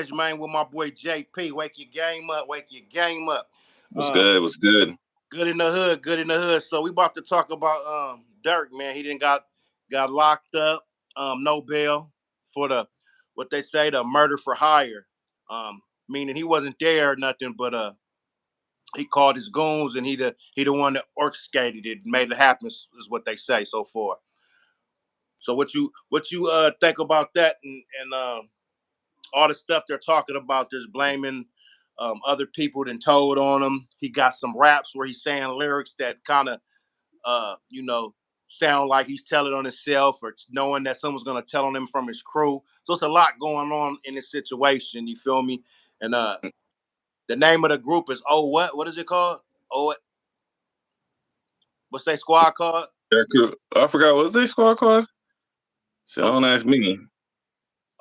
Reg, man, with my boy JP. Wake your game up, wake your game up. What's good? What's good? Good in the hood, good in the hood. So we about to talk about Durk, man. He didn't got locked up, no bail for the what they say the murder for hire. Meaning he wasn't there or nothing, but he called his goons and he the one that orchestrated it, made it happen is what they say so far. So what you think about that and all the stuff they're talking about, just blaming other people than told on him. He got some raps where he's saying lyrics that kind of, sound like he's telling on himself or knowing that someone's going to tell on him from his crew. So it's a lot going on in this situation. You feel me? And the name of the group is Oh What? What is it called? Oh, what's that squad called? I forgot what's they squad called. So Oh, don't ask me.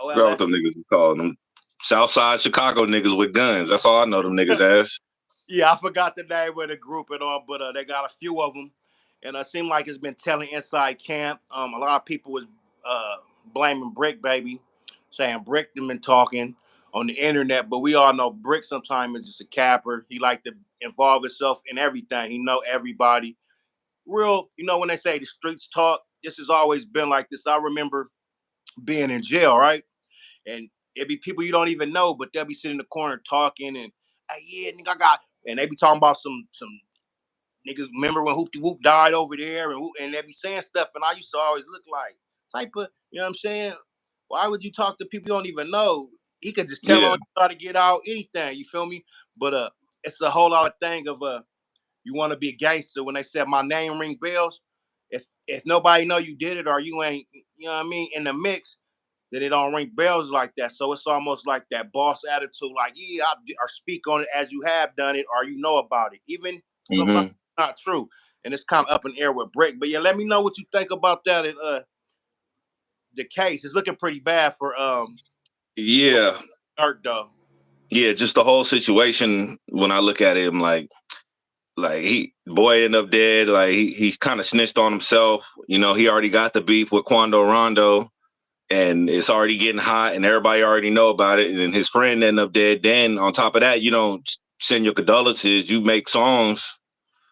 I forgot what OLS. them niggas is called. Them Southside Chicago niggas with guns. That's all I know them niggas as. Yeah, I forgot the name of the group and all, but they got a few of them, and it seemed like it's been telling inside camp. A lot of people was uh, blaming Brick Baby, saying Brick done been talking on the internet, but we all know Brick sometimes is just a capper. He like to involve himself in everything. He know everybody. Real, when they say the streets talk, this has always been like this. I remember being in jail, right? And it'd be people you don't even know, but they'll be sitting in the corner talking and hey, yeah, nigga, I got, and they be talking about some niggas. Remember when Hoopty Whoop died over there, and they be saying stuff, and I used to always look like type of, you know what I'm saying? Why would you talk to people you don't even know? He could just tell Yeah. on you how to get out anything. You feel me? But it's a whole lot of thing of you want to be a gangster when they said my name ring bells. If nobody know you did it or you ain't, you know what I mean, in the mix, that it don't ring bells like that. So it's almost like that boss attitude, like, yeah, or speak on it as you have done it or you know about it. Even sometimes Mm-hmm. it's not true. And it's kind of up in the air with Brick. But yeah, let me know what you think about that and the case. It's looking pretty bad for Yeah. Durk though. Yeah. Just the whole situation. When I look at it, I'm like he boy ended up dead. Like he kind of snitched on himself. You know, he already got the beef with Quando Rondo. And it's already getting hot and everybody already know about it. And then his friend ended up dead. Then on top of that, you don't send your condolences. You make songs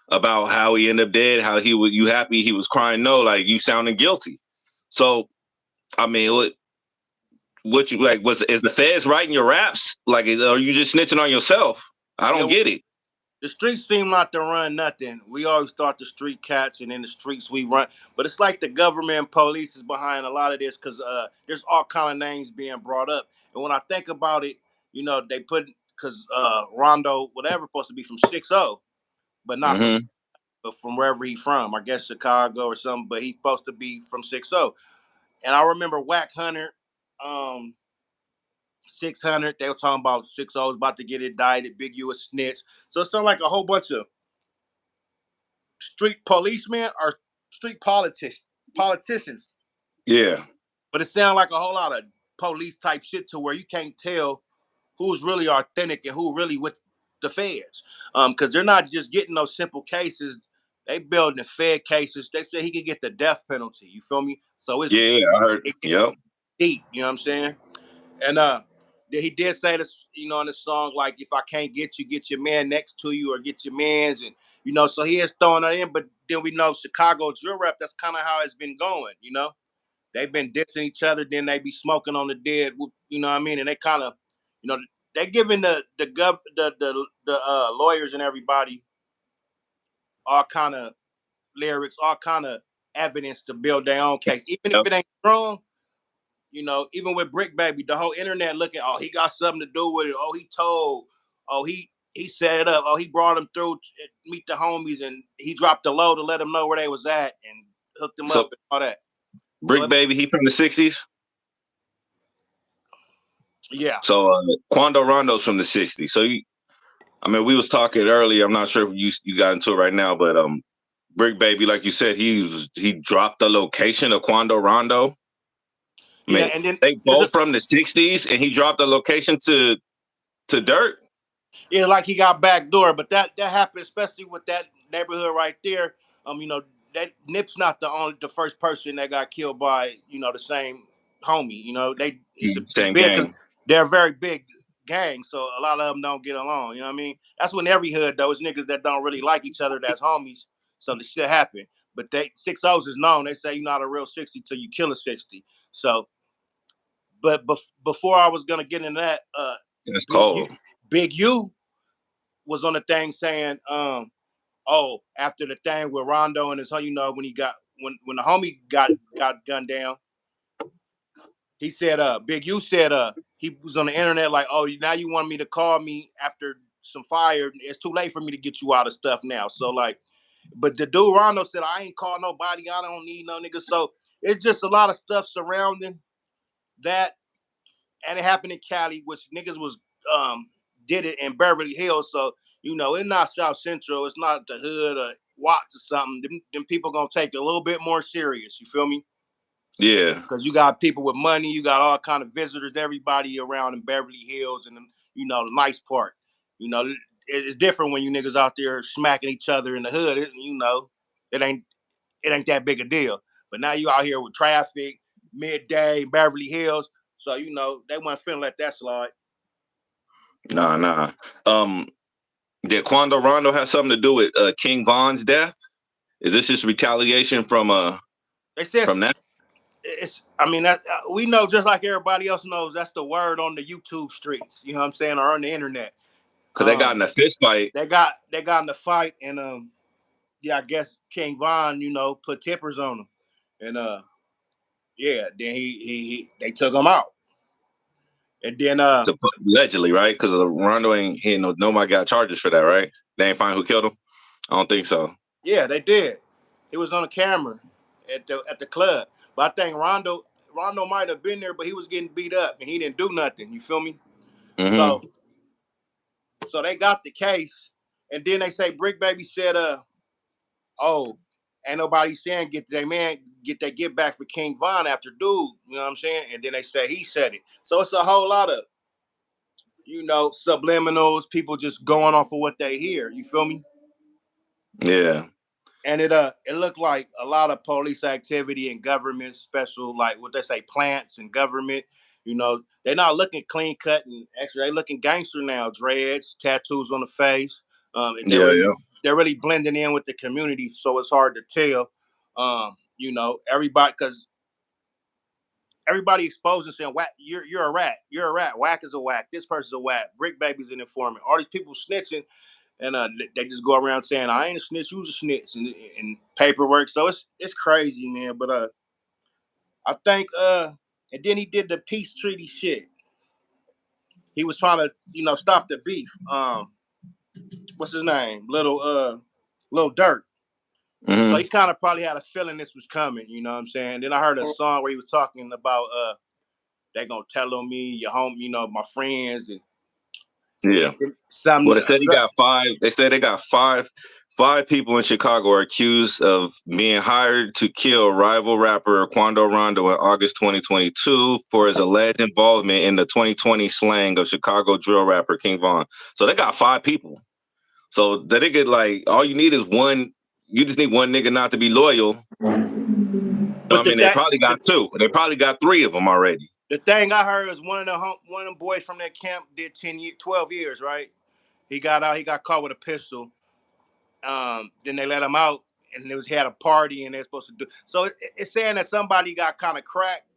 about how he ended up dead, how he was, you happy he was crying. No, like you sounding guilty. So, I mean, what you like is the feds writing your raps? Like, are you just snitching on yourself? I don't Yeah, get it. the streets seem not to run nothing. We always thought the street cats and in the streets we run. But it's like the government and police is behind a lot of this because there's all kind of names being brought up. And when I think about it, they put because Rondo, whatever, supposed to be from 6-0, but not from Mm-hmm. but from wherever he's from. I guess Chicago or something, but he's supposed to be from 6-0. And I remember Whack Hunter, um, 600, they were talking about 6-0 was about to get indicted, Big U a snitch. So it sounded like a whole bunch of street policemen or street politicians. Yeah. But it sounds like a whole lot of police type shit to where you can't tell who's really authentic and who really with the feds. Because they're not just getting those simple cases. They building the Fed cases. They say he could get the death penalty. You feel me? So Yeah. I heard. it gets Yep. deep. You know what I'm saying? And he did say this, in the song, like if I can't get you, get your man next to you or get your man's, and so he is throwing that in. But then we know Chicago drill rap. That's kind of how it's been going. They've been dissing each other. Then they be smoking on the dead. You know what I mean? And they kind of, they giving the lawyers and everybody all kind of lyrics, all kind of evidence to build their own case, even if Yep. it ain't strong. Even with Brick Baby, the whole internet looking, oh, he got something to do with it. Oh, he told. Oh, he set it up. Oh, he brought him through to meet the homies, and he dropped the low to let them know where they was at and hooked them up So and all that. So Brick Baby, he from the '60s. yeah, So Quando Rondo's from the '60s. So I mean, we was talking earlier. I'm not sure if you got into it right now, but Brick Baby, like you said, he dropped the location of Quando Rondo. I yeah, mean, and then they both from the '60s, and he dropped the location to Durk. yeah, like he got backdoor, but that happened, especially with that neighborhood right there. That Nip's not the first person that got killed by the same homie. They it's Same big because gang. they're a very big gang, so a lot of them don't get along. You know what I mean? That's when every hood though is niggas that don't really like each other. That's homies. So the shit happen. But they 6-0s is known. They say you're not a real 60 till you kill a 60. So, but before I was gonna get into that, That's Big U, cold. Big U was on the thing saying, oh, after the thing with Rondo and his, you know, when he got when the homie got gunned down, he said, Big U said, he was on the internet like, oh, now you want me to call me after some fire? It's too late for me to get you out of stuff now. So like, but the dude Rondo said, I ain't call nobody. I don't need no nigga. So it's just a lot of stuff surrounding that, and it happened in Cali, which niggas was um did it in Beverly Hills. So you know, it's not South Central. It's not the hood or Watts or something. Them people gonna take it a little bit more serious. You feel me? Yeah. Because you got people with money, you got all kind of visitors, everybody around in Beverly Hills, and you know the nice part. You know, it's different when you niggas out there smacking each other in the hood. You know, it ain't it ain't that big a deal. But now you out here with traffic, midday, Beverly Hills. So you know they weren't finna let that slide. Nah, nah. Um, did Quando Rondo have something to do with King Von's death? Is this just retaliation They said from that? it's. I mean that we know just like everybody else knows. That's the word on the YouTube streets. You know what I'm saying, or on the internet. Because they got in a fist fight. They got in the fight, and yeah, I guess King Von, you know, put tippers on him, and yeah, then he they took him out, and then Allegedly, right? Because Rondo ain't he ain't nobody got charges for that, right? They ain't find who killed him. I don't think so. yeah, they did. He was on the camera at the club, but I think Rondo might have been there, but he was getting beat up and he didn't do nothing. You feel me? So Hmm. so they got the case, and then they say Brick Baby said, oh, ain't nobody saying get that get back for King Von after dude. You know what I'm saying? And then they say he said it. So it's a whole lot of subliminals, people just going off of what they hear. You feel me? Yeah. And it looked like a lot of police activity and government special, like what they say, plants and government. You know, they're not looking clean cut and extra. They looking gangster now, dreads, tattoos on the face. And Yeah. Yeah. they're really blending in with the community, so it's hard to tell. You know, everybody because everybody exposing saying whack, you're a rat, you're a rat, whack is a whack, this person's a whack, Brick Baby's an informant. All these people snitching, and they just go around saying I ain't a snitch, you's a snitch, and paperwork. So it's crazy, man. But I think and then he did the peace treaty shit. He was trying to stop the beef. What's his name? Little Durk. So he Hmm. kind of probably had a feeling this was coming. You know what I'm saying? Then I heard a song where he was talking about they gonna tell on me, your home, my friends, Yeah. and Well, some, they said he got five. They said they got five people in Chicago are accused of being hired to kill rival rapper Quando Rondo in August 2022 for his alleged involvement in the 2020 slaying of Chicago drill rapper King Von. So they got five people. So that they get like all you need is one. You just need one nigga not to be loyal. but I mean, they probably got two. They probably got three of them already. the thing I heard is one of them boys from that camp did 12 years, right? He got out, he got caught with a pistol. Then they let him out, and he had a party, and they're supposed to do. So it's saying that somebody got kind of cracked,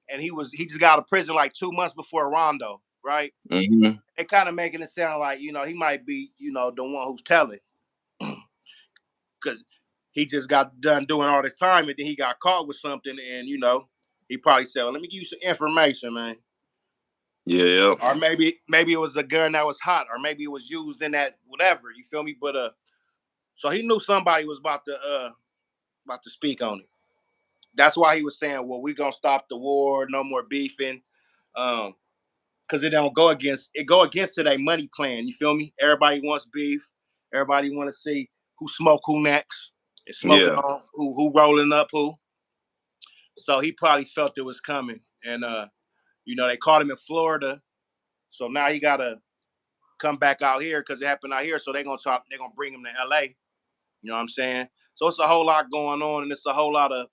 and he just got out of prison like 2 months before Rondo, right? Hmm. They kind of making it sound like he might be the one who's telling, because he just got done doing all this time, and then he got caught with something, and he probably said, well, "Let me give you some information, man." Yeah. Or maybe it was a gun that was hot, or maybe it was used in that whatever. You feel me? But so he knew somebody was about to speak on it. That's why he was saying, "Well, we're gonna stop the war, no more beefing," because it go against today money plan. You feel me? Everybody wants beef. Everybody want to see who smoke who next, and smoking Yeah. on who rolling up who. So he probably felt it was coming, and they caught him in Florida. So now he gotta come back out here because it happened out here. So they're gonna bring him to LA. You know what I'm saying? So it's a whole lot going on, and it's a whole lot of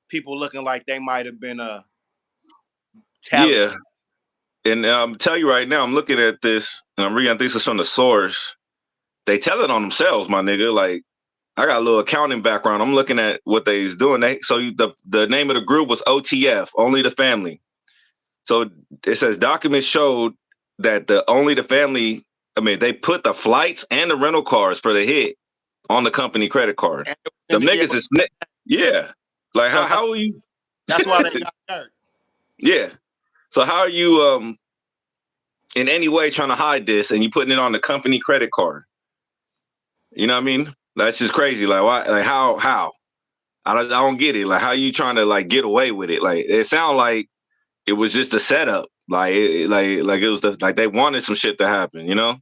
people looking like they might have been telling. Yeah. And tell you right now, I'm looking at this and I'm reading. I think this is from the source. They tell it on themselves, my nigga. Like I got a little accounting background. I'm looking at what they's doing. The name of the group was OTF, Only the Family. So it says documents showed that the Only the Family. I mean, they put the flights and the rental cars for the hit on the company credit card. And it was in Them the yeah. niggas is yeah. Like So how are you? that's why they got Durk. Yeah. So how are you in any way trying to hide this and you putting it on the company credit card? You know what I mean? That's just crazy. Like why? Like how? I don't get it. Like how you trying to like get away with it? Like it sounds like it was just a setup. Like like it was like they wanted some shit to happen. You know,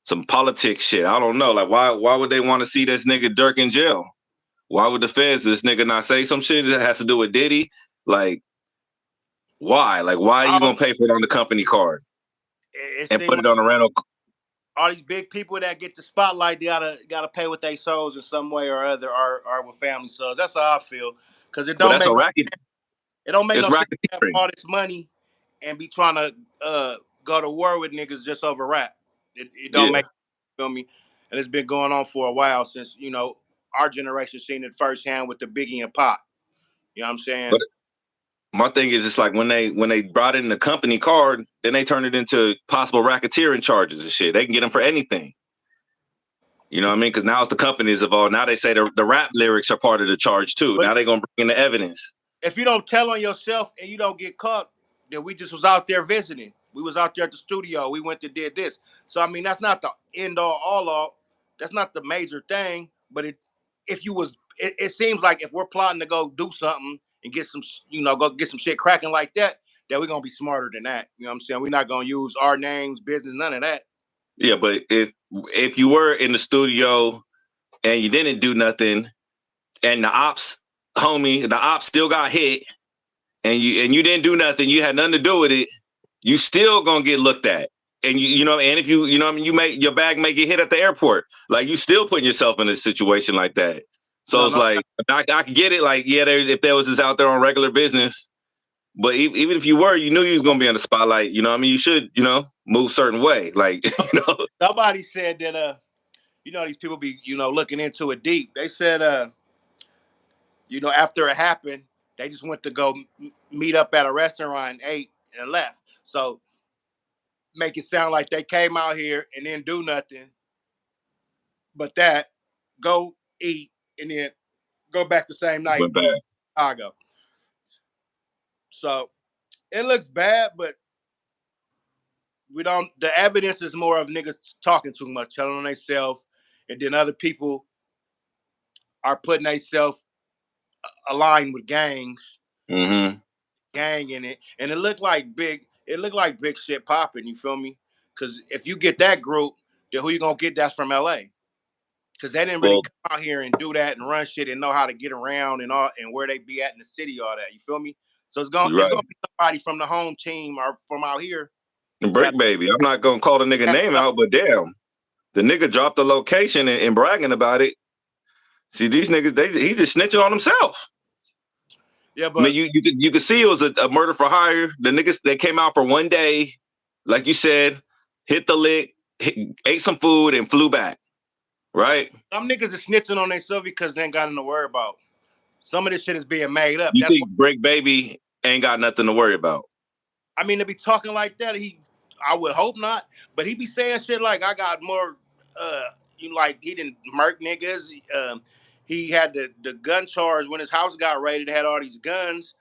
some politics shit. I don't know. Like why would they want to see this nigga Durk in jail? Why would the feds this nigga not say some shit that has to do with Diddy? Like why? Like why are I you don't gonna know. pay for it on the company card It and put seemed it like on a rental? all these big people that get the spotlight, they gotta pay with their souls in some way or other, or with family souls. That's how I feel. Cause it But don't that's a make racket. it don't make It's no sense to have racketeering. all this money and be trying to go to war with niggas just over rap. It don't Yeah. make feel me. And it's been going on for a while since our generation seen it firsthand with the Biggie and Pop. You know what I'm saying? But my thing is, it's like when they brought in the company card, then they turned it into possible racketeering charges and shit. They can get them for anything. You know what I mean? Because now it's the companies involved. Now they say the rap lyrics are part of the charge too. But Now they're gonna bring in the evidence. if you don't tell on yourself and you don't get caught, then we just was out there visiting. We was out there at the studio. We went to did this. So I mean, that's not the end all. That's not the major thing. But if you was, it seems like if we're plotting to go do something and get some, go get some shit cracking like that, we're gonna be smarter than that. You know what I'm saying? We're not gonna use our names, business, none of that. Yeah, but if you were in the studio and you didn't do nothing, and the ops still got hit, and you didn't do nothing, you had nothing to do with it, you still gonna get looked at. And and if I mean, you make your bag may get hit at the airport, like you still putting yourself in a situation like that. So No, it's no. like I can get it. Like yeah, if there was just out there on regular business, but even if you were, you knew you was gonna be in the spotlight. You know, what I mean, you should move certain way. Like Somebody said that these people be looking into it deep. They said after it happened, they just went to go meet up at a restaurant and ate and left. So make it sound like they came out here and didn't do nothing, but that go eat and then go back the same night went bad. to Chicago. So it looks bad, but we don't. The evidence is more of niggas talking too much, telling on themselves, and then other people are putting themselves aligned with gangs and Hmm. gang in it, and it looked like big. It looked like big shit popping. You feel me? Because if you get that group, then who you gonna get? That's from LA. Because they didn't really Well, come out here and do that and run shit and know how to get around and all and where they be at in the city, all that. You feel me? So you're it's right. gonna be somebody from the home team or from out here And that Brick Baby, I'm not gonna call the nigga name out, but damn, the nigga dropped the location and bragging about it. See, these niggas, he just snitching on himself. yeah, I mean, but you could see it was a murder for hire. The niggas they came out for one day, like you said, hit the lick, ate some food, and flew back. Right? some niggas are snitching on themselves because they ain't got nothing to worry about. Some of this shit is being made up. You That's why think Brick Baby ain't got nothing to worry about? I mean to be talking like that, I would hope not, but he be saying shit like I got more uh like he didn't murk niggas. He had the gun charge when his house got raided, had all these guns.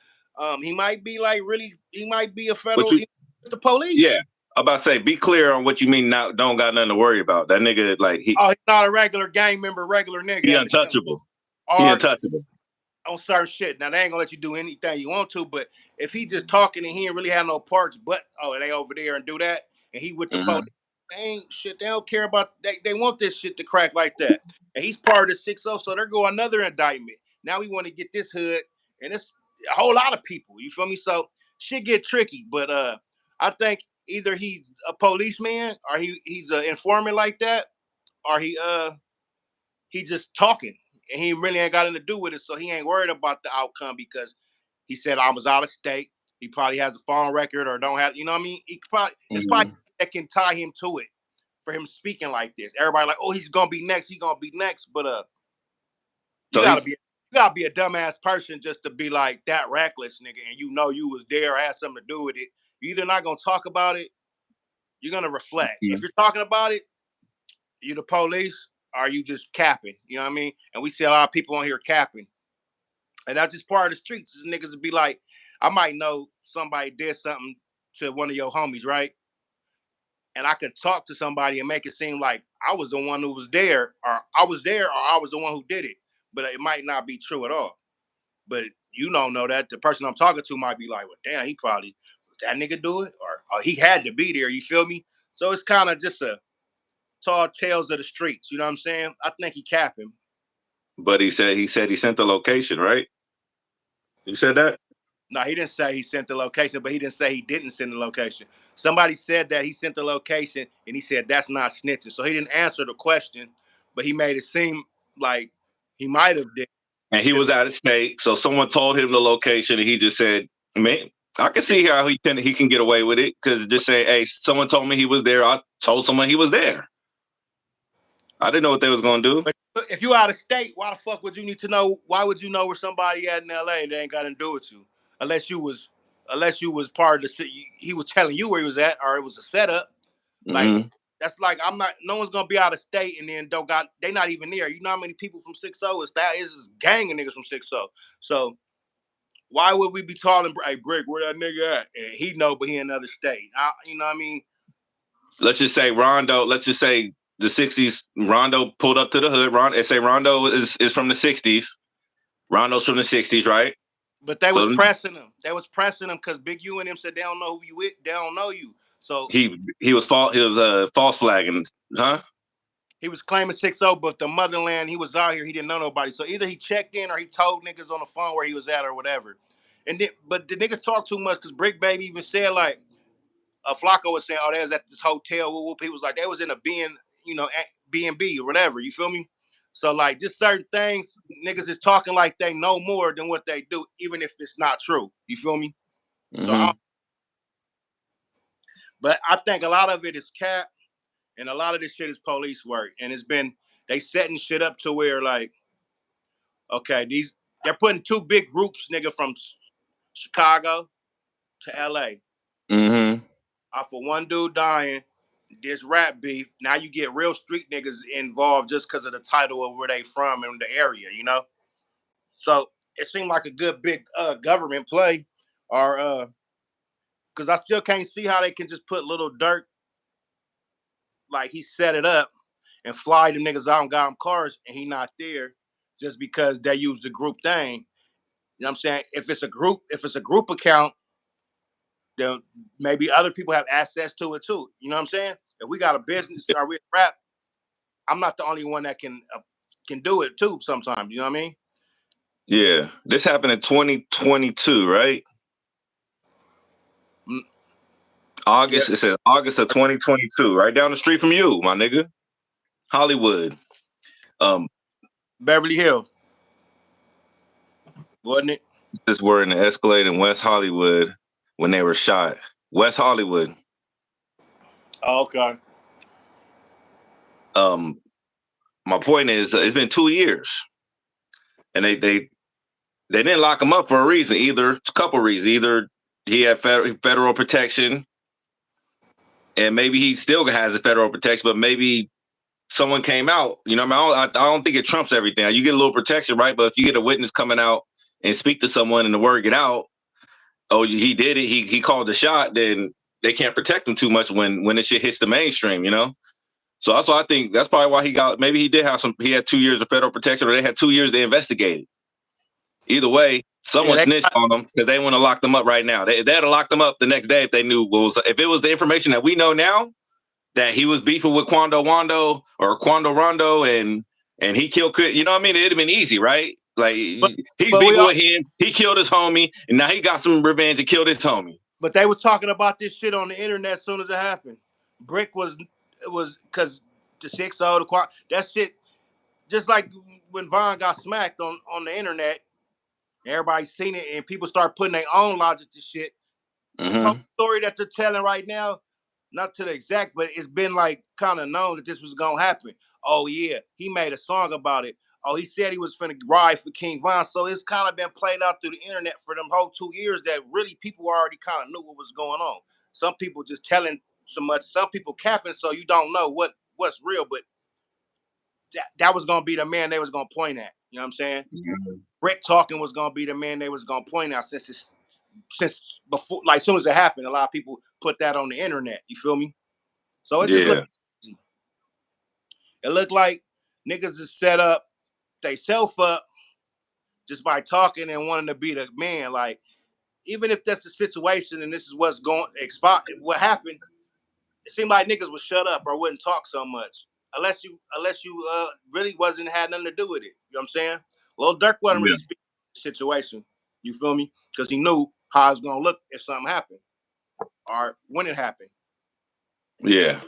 He might be like really he might be a But federal you, with the police. yeah, I'm about to say, be clear on what you mean. Now, don't got nothing to worry about. That nigga, like Oh, he's not a regular gang member, regular nigga, he evidently. untouchable. He Or untouchable. on certain shit. Now they ain't gonna let you do anything you want to, but if he just talking and he ain't really have no parts, but they over there and do that, and he with the police, Hmm. they ain't shit. They don't care about. They want this shit to crack like that, and he's part of the 6-0, so they're going another indictment. Now we want to get this hood, and it's a whole lot of people. You feel me? So shit get tricky, but I think either he's a policeman or he's an informant like that, or he just talking and he really ain't got anything to do with it, so he ain't worried about the outcome because he said I was out of state. He probably has a phone record or don't have. You know what I mean? It's probably Hmm. that can tie him to it for him speaking like this. Everybody like, oh, he's gonna be next. He's gonna be next. But you So gotta he be you gotta be a dumbass person just to be like that reckless, nigga, and you know you was there or had something to do with it. You're either not gonna talk about it, you're gonna reflect. If you're talking about it, you the police, or you just capping. You know what I mean? And we see a lot of people on here capping. And that's just part of the streets. These niggas would be like, I might know somebody did something to one of your homies, right? And I could talk to somebody and make it seem like I was the one who was there, or I was there, or I was the one who did it. But it might not be true at all. But you don't know that. The person I'm talking to might be like, well, damn, he probably, that nigga do it? Or he had to be there, you feel me? So it's kind of just a tall tales of the streets, you know what I'm saying? I think he capping. but he sent the location, right? You said that? No, he didn't say he sent the location, but he didn't say he didn't send the location. Somebody said that he sent the location, and he said that's not snitching. So he didn't answer the question, but he made it seem like he might have did. And he was out of state, so someone told him the location, and he just said, "Man, I can see how he can get away with it because just say, hey, someone told me he was there. I told someone he was there. I didn't know what they was gonna do." But if you out of state, why the fuck would you need to know? Why would you know where somebody at in L.A. that ain't got to do with you, unless you was part of the city. He was telling you where he was at, or it was a setup. Like Hmm. that's like I'm not. No one's gonna be out of state and then don't got. They not even there. You know how many people from 60 is that? Is this gang of niggas from 60? So why would we be calling? Hey, Brick, where that nigga at? And he know, but he in another state. You know what I mean? Let's just say Rondo. Let's just say the '60s. Rondo pulled up to the hood. They say Rondo is from the '60s. Rondo's from the '60s, right? But they was So pressing him. They was pressing him because Big U and him said they don't know who you with. They don't know you. So he was false flagging, huh? he was claiming 6-0, but the motherland, he was out here, he didn't know nobody. So either he checked in or he told niggas on the phone where he was at or whatever. And then, but the niggas talk too much because Brick Baby even said like, Flacco was saying, oh, they was at this hotel. He was like, they was in a B&B or whatever. You feel me? So like, just certain things, niggas is talking like they know more than what they do, even if it's not true. You feel me? So, Hmm. but I think a lot of it is cap, and a lot of this shit is police work, and it's been they setting shit up to where like, okay, they're putting two big groups, nigga, from Chicago to LA Hmm. off of one dude dying, this rap beef. Now you get real street niggas involved just because of the title of where they from in the area, you know? So it seemed like a good big government play, or because I still can't see how they can just put little Durk, like he set it up and fly them niggas out and got them cars and he not there just because they use the group thing. You know what I'm saying? If it's a group account, then maybe other people have access to it too. You know what I'm saying? If we got a business or we rap, I'm not the only one that can do it too. Sometimes, you know what I mean? Yeah, this happened in 2022, right? Mm, yeah, August. It says August of 2022, right down the street from you, my nigga, Hollywood. Um, Beverly Hills, wasn't it? this were in the Escalade in West Hollywood when they were shot. West Hollywood. Oh, okay. Um, my point is, it's been 2 years, and they didn't lock him up for a reason. Either it's a couple reasons. Either he had federal protection, and maybe he still has a federal protection, but maybe someone came out. You know, I don't think it trumps everything. You get a little protection, right? But if you get a witness coming out and speak to someone and the word get out, oh, he did it. He called the shot. Then they can't protect him too much when the shit hits the mainstream. You know. So that's why I think that's probably why he got. Maybe he did have some. He had 2 years of federal protection, or they had 2 years to investigate it. Either way, Yeah, someone snitched on them because they want to lock them up right now. They'd have locked them up the next day if they knew what was. If it was the information that we know now, that he was beefing with Quando Wando or Quando Rondo and he killed. You know what I mean? It'd have been easy, right? Like but he's but we beefing all with him. He killed his homie, and now he got some revenge and killed his homie. but they were talking about this shit on the internet as soon as it happened. Brick was it was because the 6-0, the quad, that shit just like when Vaughn got smacked on the internet, everybody seen it and people start putting their own logic to shit. This whole Mm-hmm. story that they're telling right now, not to the exact, but it's been like kind of known that this was gonna happen. Oh yeah, he made a song about it. Oh, he said he was finna ride for King Von. So it's kind of been played out through the internet for them whole 2 years that really people already kind of knew what was going on. Some people just telling so much, some people capping, so you don't know what's real, but that was gonna be the man they was gonna point at. You know what I'm saying? Mm-hmm. Rick talking was gonna be the man they was gonna point out since before, like, as soon as it happened, a lot of people put that on the internet. You feel me? So it just looked Yeah. easy. It looked like niggas is set up they self up just by talking and wanting to be the man. Like, even if that's the situation and this is what's going what happened, it seemed like niggas would shut up or wouldn't talk so much. Unless you really wasn't had nothing to do with it. You know what I'm saying? Lil Durk wasn't really Yeah. speaking the situation. You feel me? Because he knew how it's gonna look if something happened or when it happened. Yeah.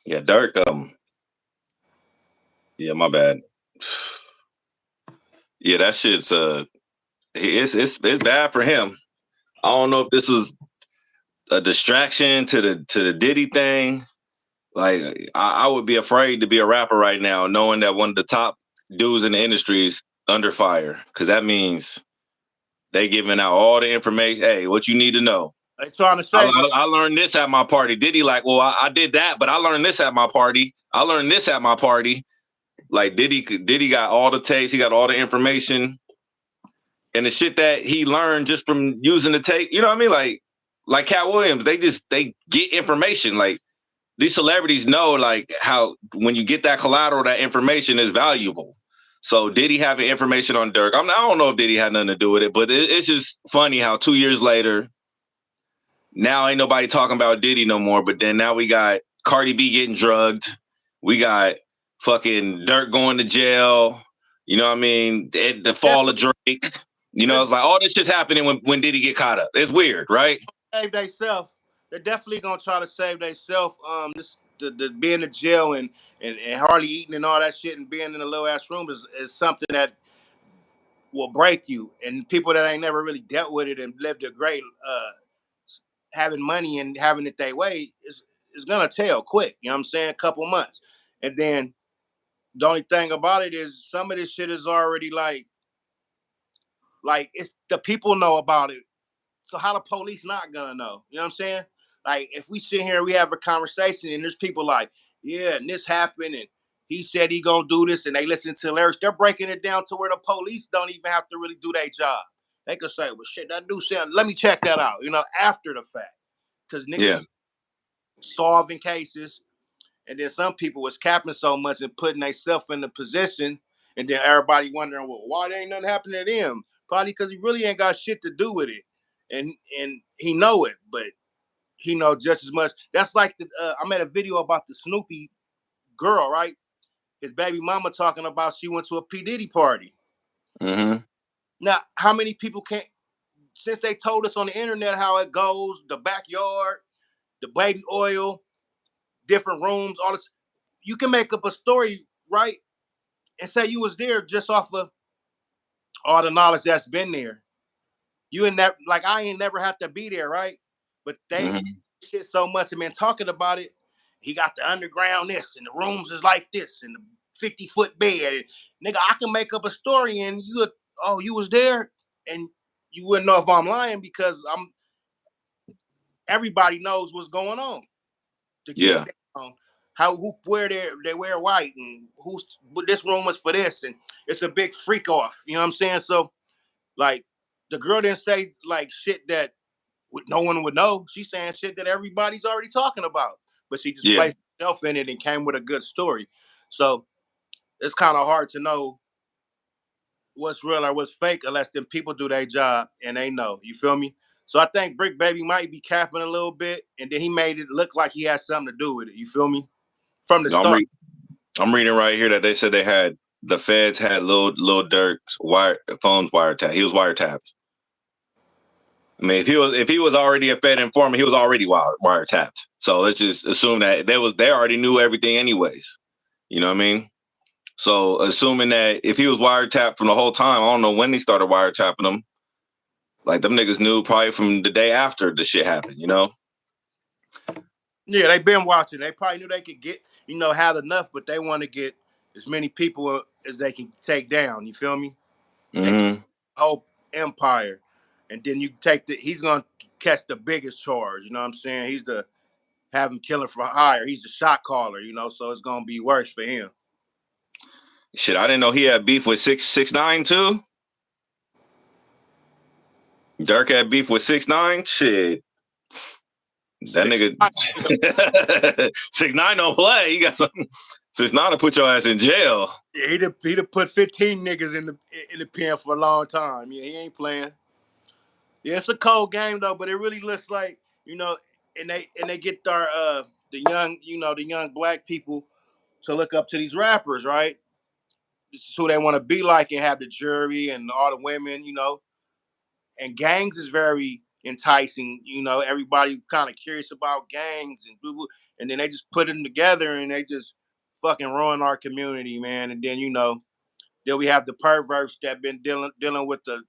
Yeah. Durk. Yeah. My bad. Yeah, that shit's it's bad for him. I don't know if this was a distraction to the Diddy thing. Like I would be afraid to be a rapper right now, knowing that one of the top dudes in the industry is under fire, because that means they giving out all the information. Hey, what you need to know. They trying to I, save I, us. I learned this at my party. Diddy like, well, I did that, but I learned this at my party. I learned this at my party. Like Diddy got all the tapes. He got all the information and the shit that he learned just from using the tape. You know what I mean? Like Cat Williams, they get information. Like these celebrities know like how when you get that collateral, that information is valuable. So Diddy having information on Durk, I don't know if Diddy had nothing to do with it, but it's just funny how 2 years later, now ain't nobody talking about Diddy no more. But then now we got Cardi B getting drugged. We got fucking Durk going to jail. You know what I mean? The fall of Definitely, Drake. You know, they're it's like all this shit's happening when Diddy get caught up. It's weird, right? save themselves. They're definitely gonna try to save themselves. This the being in jail and hardly eating and all that shit and being in a low ass room is something that will break you. And people that ain't never really dealt with it and lived a great having money and having it their way is gonna tell quick. You know what I'm saying? A couple months, and then the only thing about it is some of this shit is already like it's the people know about it. So how the police not gonna know? You know what I'm saying? Like if we sit here and we have a conversation and there's people like, yeah, and this happened and he said he gonna do this and they listen to lyrics, they're breaking it down to where the police don't even have to really do their job. They could say, well shit, that dude said, let me check that out, after the fact. Cause niggas Yeah, is solving cases and then some people was capping so much and putting themselves in the position and then everybody wondering, well, why there ain't nothing happening to them? Probably because he really ain't got shit to do with it. And he know it, but he know just as much. That's like I made a video about the Snoopy girl, right? His baby mama talking about she went to a P Diddy party. mm-hmm. Now, how many people can't? Since they told us on the internet how it goes, the backyard, the baby oil, different rooms, all this, you can make up a story, right? And say you was there just off of all the knowledge that's been there. You and that, like, I ain't never have to be there, right? But they Mm-hmm. shit so much and been talking about it. He got the underground this and the rooms is like this and the 50-foot bed. And, nigga, I can make up a story and you was there and you wouldn't know if I'm lying because everybody knows what's going on to get Yeah, down. How who where they wear white and who's this room was for this and it's a big freak off. You know what I'm saying? So like the girl didn't say like shit that no one would know. She's saying shit that everybody's already talking about, but she just yeah. placed herself in it and came with a good story. So it's kind of hard to know what's real or what's fake unless them people do their job and they know. You feel me? So I think Brick Baby might be capping a little bit, and then he made it look like he had something to do with it. You feel me? From the No, I'm start. I'm reading right here that they said they had the feds had Lil Durk's phones wiretapped. He was wiretapped. I mean, if he was already a Fed informant, he was already wiretapped. So let's just assume that they already knew everything anyways. You know what I mean? So assuming that if he was wiretapped from the whole time, I don't know when they started wiretapping him. Like them niggas knew probably from the day after the shit happened, you know? Yeah, they been watching. They probably knew they could get, had enough, but they want to get as many people as they can take down. You feel me? Take the Mm-hmm. whole empire, and then you take he's gonna catch the biggest charge. You know what I'm saying? He's the have him killing for hire. He's the shot caller. So it's gonna be worse for him. Shit, I didn't know he had beef with 6ix9ine too. Durk had beef with 6ix9ine. Shit, that Six, nigga 6ix9ine don't play. He got something. 6ix9ine to put your ass in jail. yeah, he'd have put 15 niggas in the pen for a long time. Yeah, he ain't playing. Yeah, it's a cold game though, but it really looks like and they get the young black people to look up to these rappers, right? This is who they want to be like and have the jury and all the women, and gangs is very enticing. Everybody kind of curious about gangs and then they just put them together and they just fucking ruin our community, man. And then we have the perverts that been dealing with the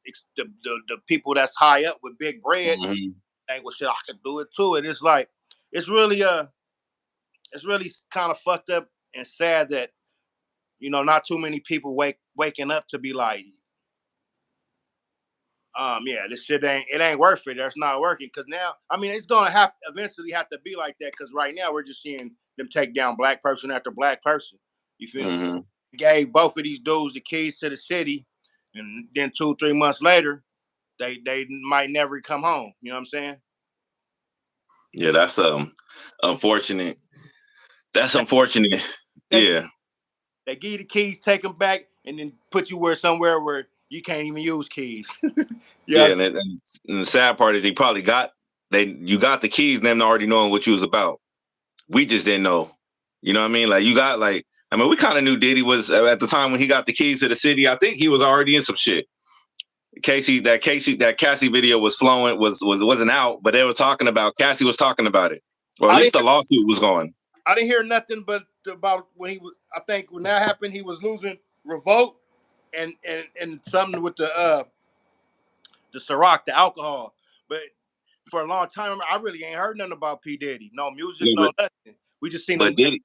people that's high up with big bread. Mm-hmm. Hey, well, shit, I could do it too. And it's like it's really kind of fucked up and sad that not too many people waking up to be like, yeah, this shit ain't worth it. That's not working because now, I mean, it's gonna have eventually have to be like that because right now we're just seeing them take down black person after black person. You feel me? Mm-hmm. Gave both of these dudes the keys to the city, and then 2 3 months later, they might never come home. You know what I'm saying? Yeah, that's unfortunate. That's unfortunate. They Yeah. they give you the keys, take them back, and then put you somewhere where you can't even use keys. Yeah, Yeah, and the sad part is he probably got you got the keys, them already knowing what you was about. We just didn't know. You know what I mean? Like you got I mean, we kind of knew Diddy was at the time when he got the keys to the city. I think he was already in some shit. That Cassie video was flowing wasn't out, but they were talking about Cassie was talking about it, or at I least didn't the lawsuit was going. I didn't hear nothing but about when he was. I think when that happened, he was losing revolt and something with the Ciroc, the alcohol. But for a long time, I really ain't heard nothing about P Diddy. No music, Yeah, no nothing. We just seen but him Diddy,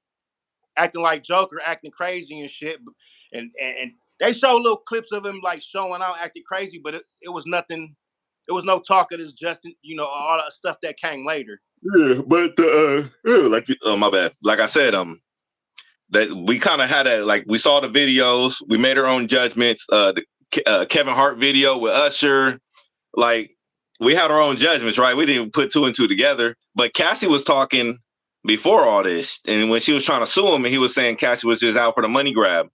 acting like Joker, acting crazy and shit. And they show little clips of him like showing out, acting crazy, but it was nothing. It was no talk of this Justin, all the stuff that came later. yeah, but my bad. Like I said, that we kind of had we saw the videos, we made our own judgments. The Kevin Hart video with Usher, like we had our own judgments, right? We didn't put two and two together. But Cassie was talking before all this, and when she was trying to sue him, and he was saying Cassie was just out for the money grab,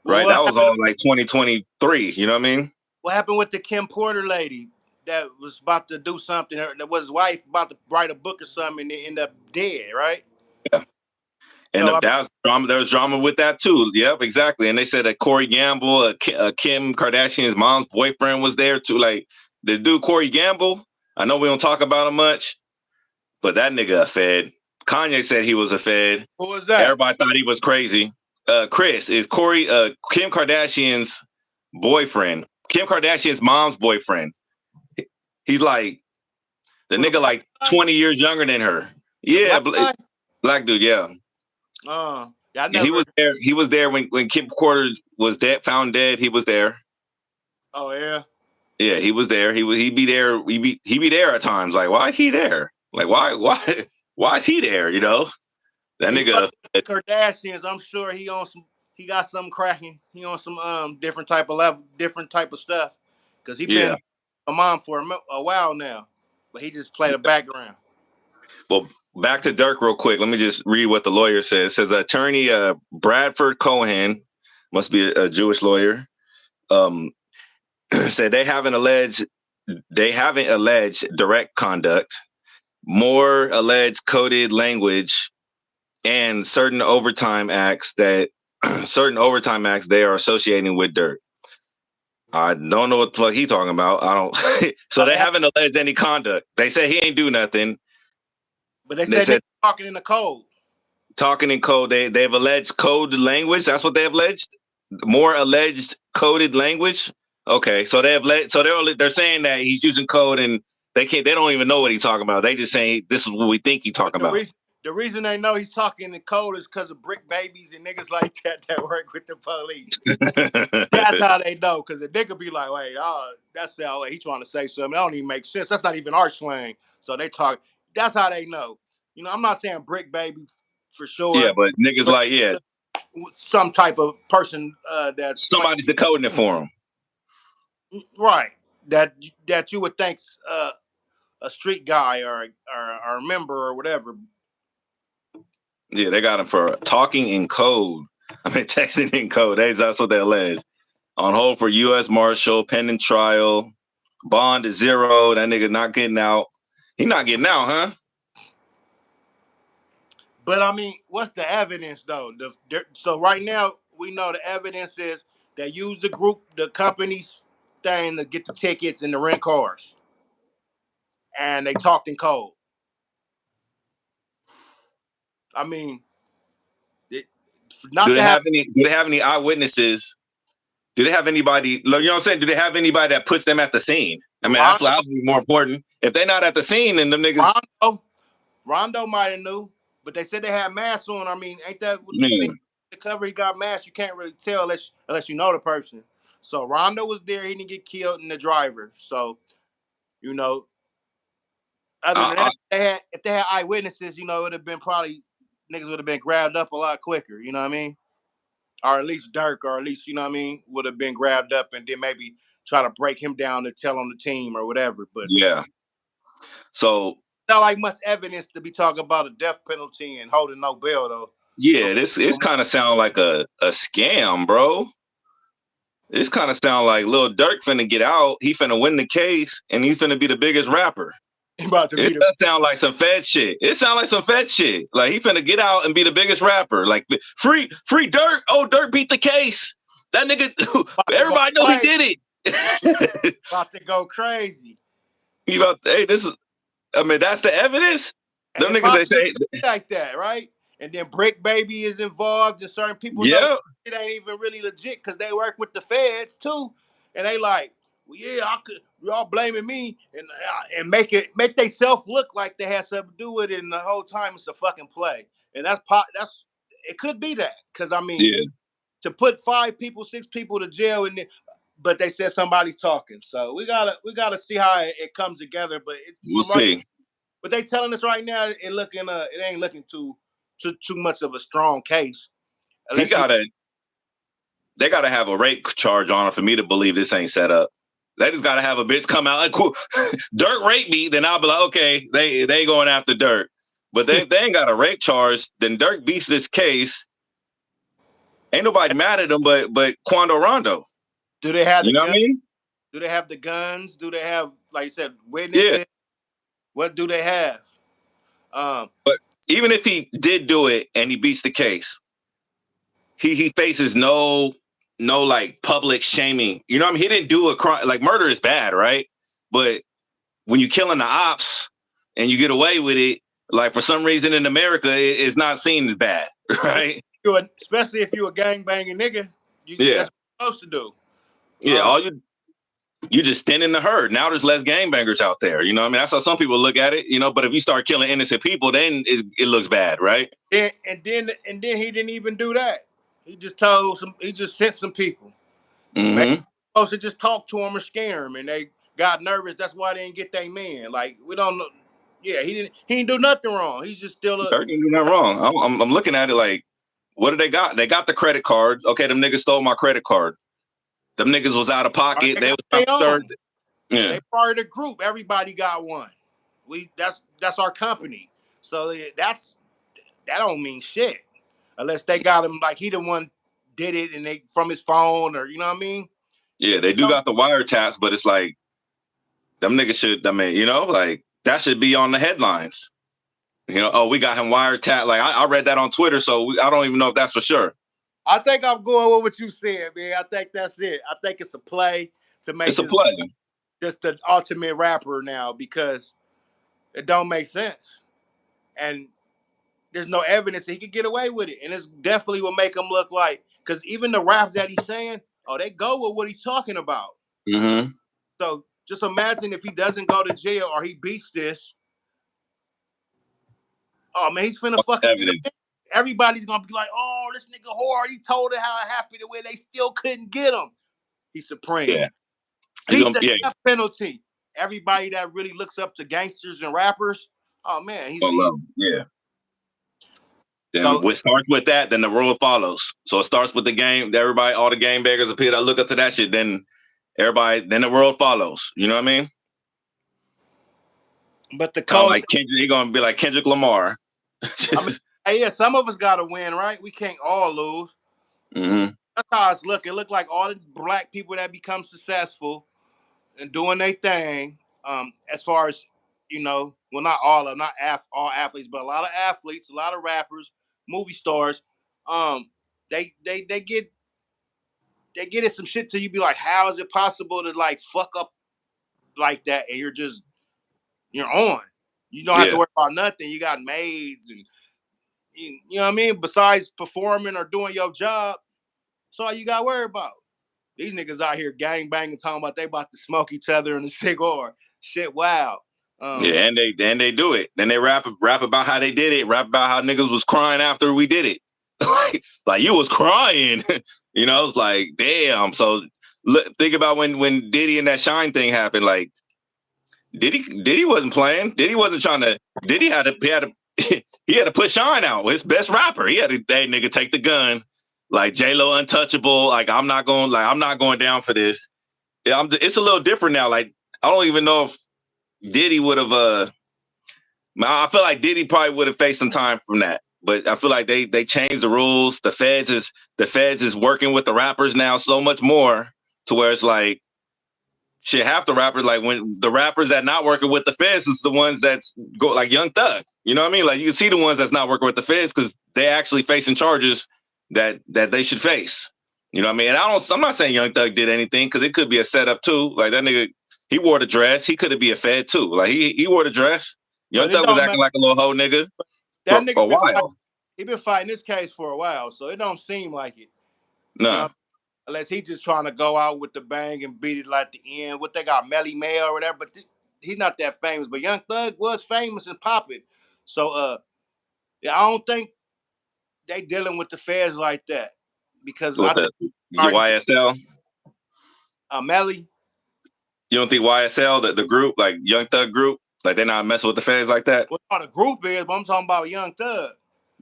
Well, right? what That was happened? all like 2023. You know what I mean? What happened with the Kim Porter lady that was about to do something? That was his wife about to write a book or something, and they end up dead, right? Yeah. And So that was drama. There was drama with that too. Yep, exactly. And they said that Corey Gamble, Kim Kardashian's mom's boyfriend, was there too. Like the dude Corey Gamble. I know we don't talk about him much, but that nigga a fed. Kanye said he was a fed. who was that? Everybody thought he was crazy. Chris is Kim Kardashian's boyfriend. Kim Kardashian's mom's boyfriend. He's like the Who the nigga black like guy? 20 years younger than her. The Yeah, black guy? black dude. Yeah. Yeah, I Yeah, he never. was there. He was there when Kim Porter was dead, found dead. He was there. Oh yeah. Yeah, he was there. He'd be there. He be there at times. Like, why is he there? Like, why is he there? You know, that He fucking nigga. with the Kardashians. I'm sure he on some. He got something cracking. He on some different type of level, different type of stuff. Cause he been Yeah. a mom for a while now, but he just played a background. Well, back to Dirk real quick. Let me just read what the lawyer says. It says attorney Bradford Cohen, must be a Jewish lawyer, um, said they haven't alleged direct conduct, more alleged coded language, and certain overtime acts they are associating with Dirk. I don't know what the fuck he talking about. I don't. So they haven't alleged any conduct. They say he ain't do nothing. But they They said they said talking in the code. talking in code. They've alleged coded language. That's what they have alleged. More alleged coded language. Okay, so they're saying that he's using code and they don't even know what he's talking about. They just saying this is what we think he's But talking about. the reason they know he's talking in code is because of brick babies and niggas like that work with the police. That's how they know. Because the nigga be like, wait, that's how he trying to say something. That don't even make sense. That's not even our slang. So they talk. That's how they know. I'm not saying brick baby for Yeah, sure, but niggas but like, yeah, some type of person that's somebody's decoding it for him. right that that you would think a street guy or a member or whatever. Yeah, they got him for talking in code. I mean, texting in code. That's what that alleged. On hold for U.S. Marshal, pending trial. Bond is zero. That nigga not getting out. He not getting out, huh? But I mean, what's the evidence though? So right now we know the evidence is they use the group, the company's thing to get the tickets and the rent cars, and they talked in code. I mean, it, Do not they to have have any? Do they have any eyewitnesses? Do they have anybody? You know what I'm saying? Do they have anybody that puts them at the scene? I mean, that's Rondo. what would be more important. If they're not at the scene, then them niggas. Rondo, Rondo might have knew, but they said they had masks on. I mean, ain't that what you see? Man, The cover he got masks. You can't really tell unless you know the person. So Rondo was there. He didn't get killed in the driver. So you know, other than I, that, if they had eyewitnesses, it would have been probably niggas would have been grabbed up a lot quicker. You know what I mean? Or at least Durk, or at least would have been grabbed up and then maybe try to break him down and tell on the team or whatever. But yeah. So not like much evidence to be talking about a death penalty and holding no bail though. yeah, this it kind of sound like a scam, bro. This kind of sound like Lil Durk finna get out. He finna win the case, and he finna be the biggest rapper. He about to It be the does sound like some Fed shit. It sound like some Fed shit. Like he finna get out and be the biggest rapper. Like free Durk. Oh, Durk beat the case. That nigga. Everybody know he did it. about to go crazy. You about? Hey, this is. I mean, that's the evidence. And Them it niggas they possibly say. like that, right? And then Brick Baby is involved, and certain people know Yeah, it ain't even really legit because they work with the feds too, and they like, well, yeah, I could. Y'all blaming me and make they self look like they had something to do with it, and the whole time it's a fucking play, and that's it could be that because I mean yeah. to put 5 people, 6 people to jail, but they said somebody's talking, so we gotta see how it comes together, but We'll from right. see. But they telling us right now it ain't looking too much of a strong case He unless you gotta. They gotta have a rape charge on him for me to believe this ain't set up. They just gotta have a bitch come out like, cool. Durk raped me, then I'll be like, okay, they going after Durk. But they ain't got a rape charge. Then Durk beats this case. Ain't nobody mad at him, but Quando Rondo. do they have the You know what I gun? mean? Do they have the guns? Do they have like you said Yeah. witnesses? What do they have? Um, But even if he did do it and he beats the case, he faces no like public shaming. You know what I mean? He didn't do a crime. Like murder is bad, right? But when you killing the ops and you get away with it, like for some reason in America, it's not seen as bad, right? especially if you a gang banging nigga, Yeah, that's what you're supposed to do. yeah. All you just thin in the herd. Now there's less gangbangers out there. You know what I mean? That's how some people look at it. But if you start killing innocent people, then it looks bad, right? And then he didn't even do that. He just told some. He just sent some people. Maybe Mm-hmm. supposed to just talk to him or scare him, and they got nervous. That's why they didn't get their man. Like we don't know. Yeah, he didn't do nothing wrong. He's just still a. Dirk didn't do nothing wrong. I'm looking at it like, what do they got? They got the credit card. Okay, them niggas stole my credit card. Them niggas was out of pocket. They They got was trying their to start. own. Yeah, They part of the group. Everybody got one. That's our company. So that don't mean shit unless they got him like he the one did it and they from his phone or you know what I mean. yeah. They do got the wiretaps, but it's like them niggas should. I mean, like that should be on the headlines. Oh, we got him wiretapped. Like I read that on Twitter, so I don't even know if that's for sure. I think I'm going with what you said, man. I think that's it. I think it's a play to make It's a this play. just the ultimate rapper now because it don't make sense. And there's no evidence that he could get away with it. And it's definitely will make him look like because even the raps that he's saying, oh, they go with what he's talking about. Mm-hmm. So just imagine if he doesn't go to jail or he beats this. Oh man, he's finna fucking be the man. Evidence. Everybody's gonna be like, "Oh, this nigga hard. He told it how it happened. The way they still couldn't get him. He's supreme. Yeah. He's Beat gonna. the Yeah. death penalty. Everybody that really looks up to gangsters and rappers. Oh man, Gonna love him. Yeah. Then so it starts with that, then the world follows. So it starts with the game. Everybody, all the game beggars appear that look up to that shit. Then everybody, then the world follows. You know what I mean? But the Kind of cold like Kendrick, he gonna be like Kendrick Lamar. I mean, hey, yeah, some of us gotta win, right? We can't all lose. Mm-hmm. That's how it's look. It look like all the black people that become successful and doing their thing. As far as well, not all of them, not all athletes, but a lot of athletes, a lot of rappers, movie stars. Um, they get it some shit till you be like, how is it possible to like fuck up like that? And you're on. You don't have to Yeah. worry about nothing. You got maids and you know what I mean. Besides performing or doing your job, that's all you got to worry about. These niggas out here gang banging, talking about they about to smoke each other in a cigar. Shit, wow. Yeah, and they do it. Then they rap about how they did it. Rap about how niggas was crying after we did it. like you was crying. It's like damn. So think about when Diddy and that Shine thing happened. Like Diddy wasn't playing. Diddy wasn't trying to. Diddy had to he had to put Shine out. His best rapper. He had to hey nigga take the gun. Like J-Lo untouchable. Like I'm not going down for this. Yeah, it's a little different now. Like I don't even know if Diddy would have. I feel like Diddy probably would have faced some time from that. But I feel like they changed the rules. The feds is working with the rappers now so much more to where it's like shit. Half the rappers, like when the rappers that not working with the feds is the ones that's go like Young Thug. You know what I mean? Like you can see the ones that's not working with the feds because they actually facing charges that they should face. You know what I mean? And I'm not saying Young Thug did anything because it could be a setup too. Like that nigga, he wore the dress. He could have been a fed too. Like he wore the dress. Young but it Thug was don't acting matter. like a little hoe nigga That for nigga a been fighting. while. He been fighting this case for a while, so it don't seem like it. You Nah. know, unless he just trying to go out with the bang and beat it like the end. What they got, Melly Mel or whatever. But he's not that famous. But Young Thug was famous and popping. So yeah, I don't think they dealing with the feds like that because I What think the your already YSL? Melly. You don't think YSL, the group, like Young Thug group, like they're not messing with the feds like that? Well, the group is, but I'm talking about Young Thug.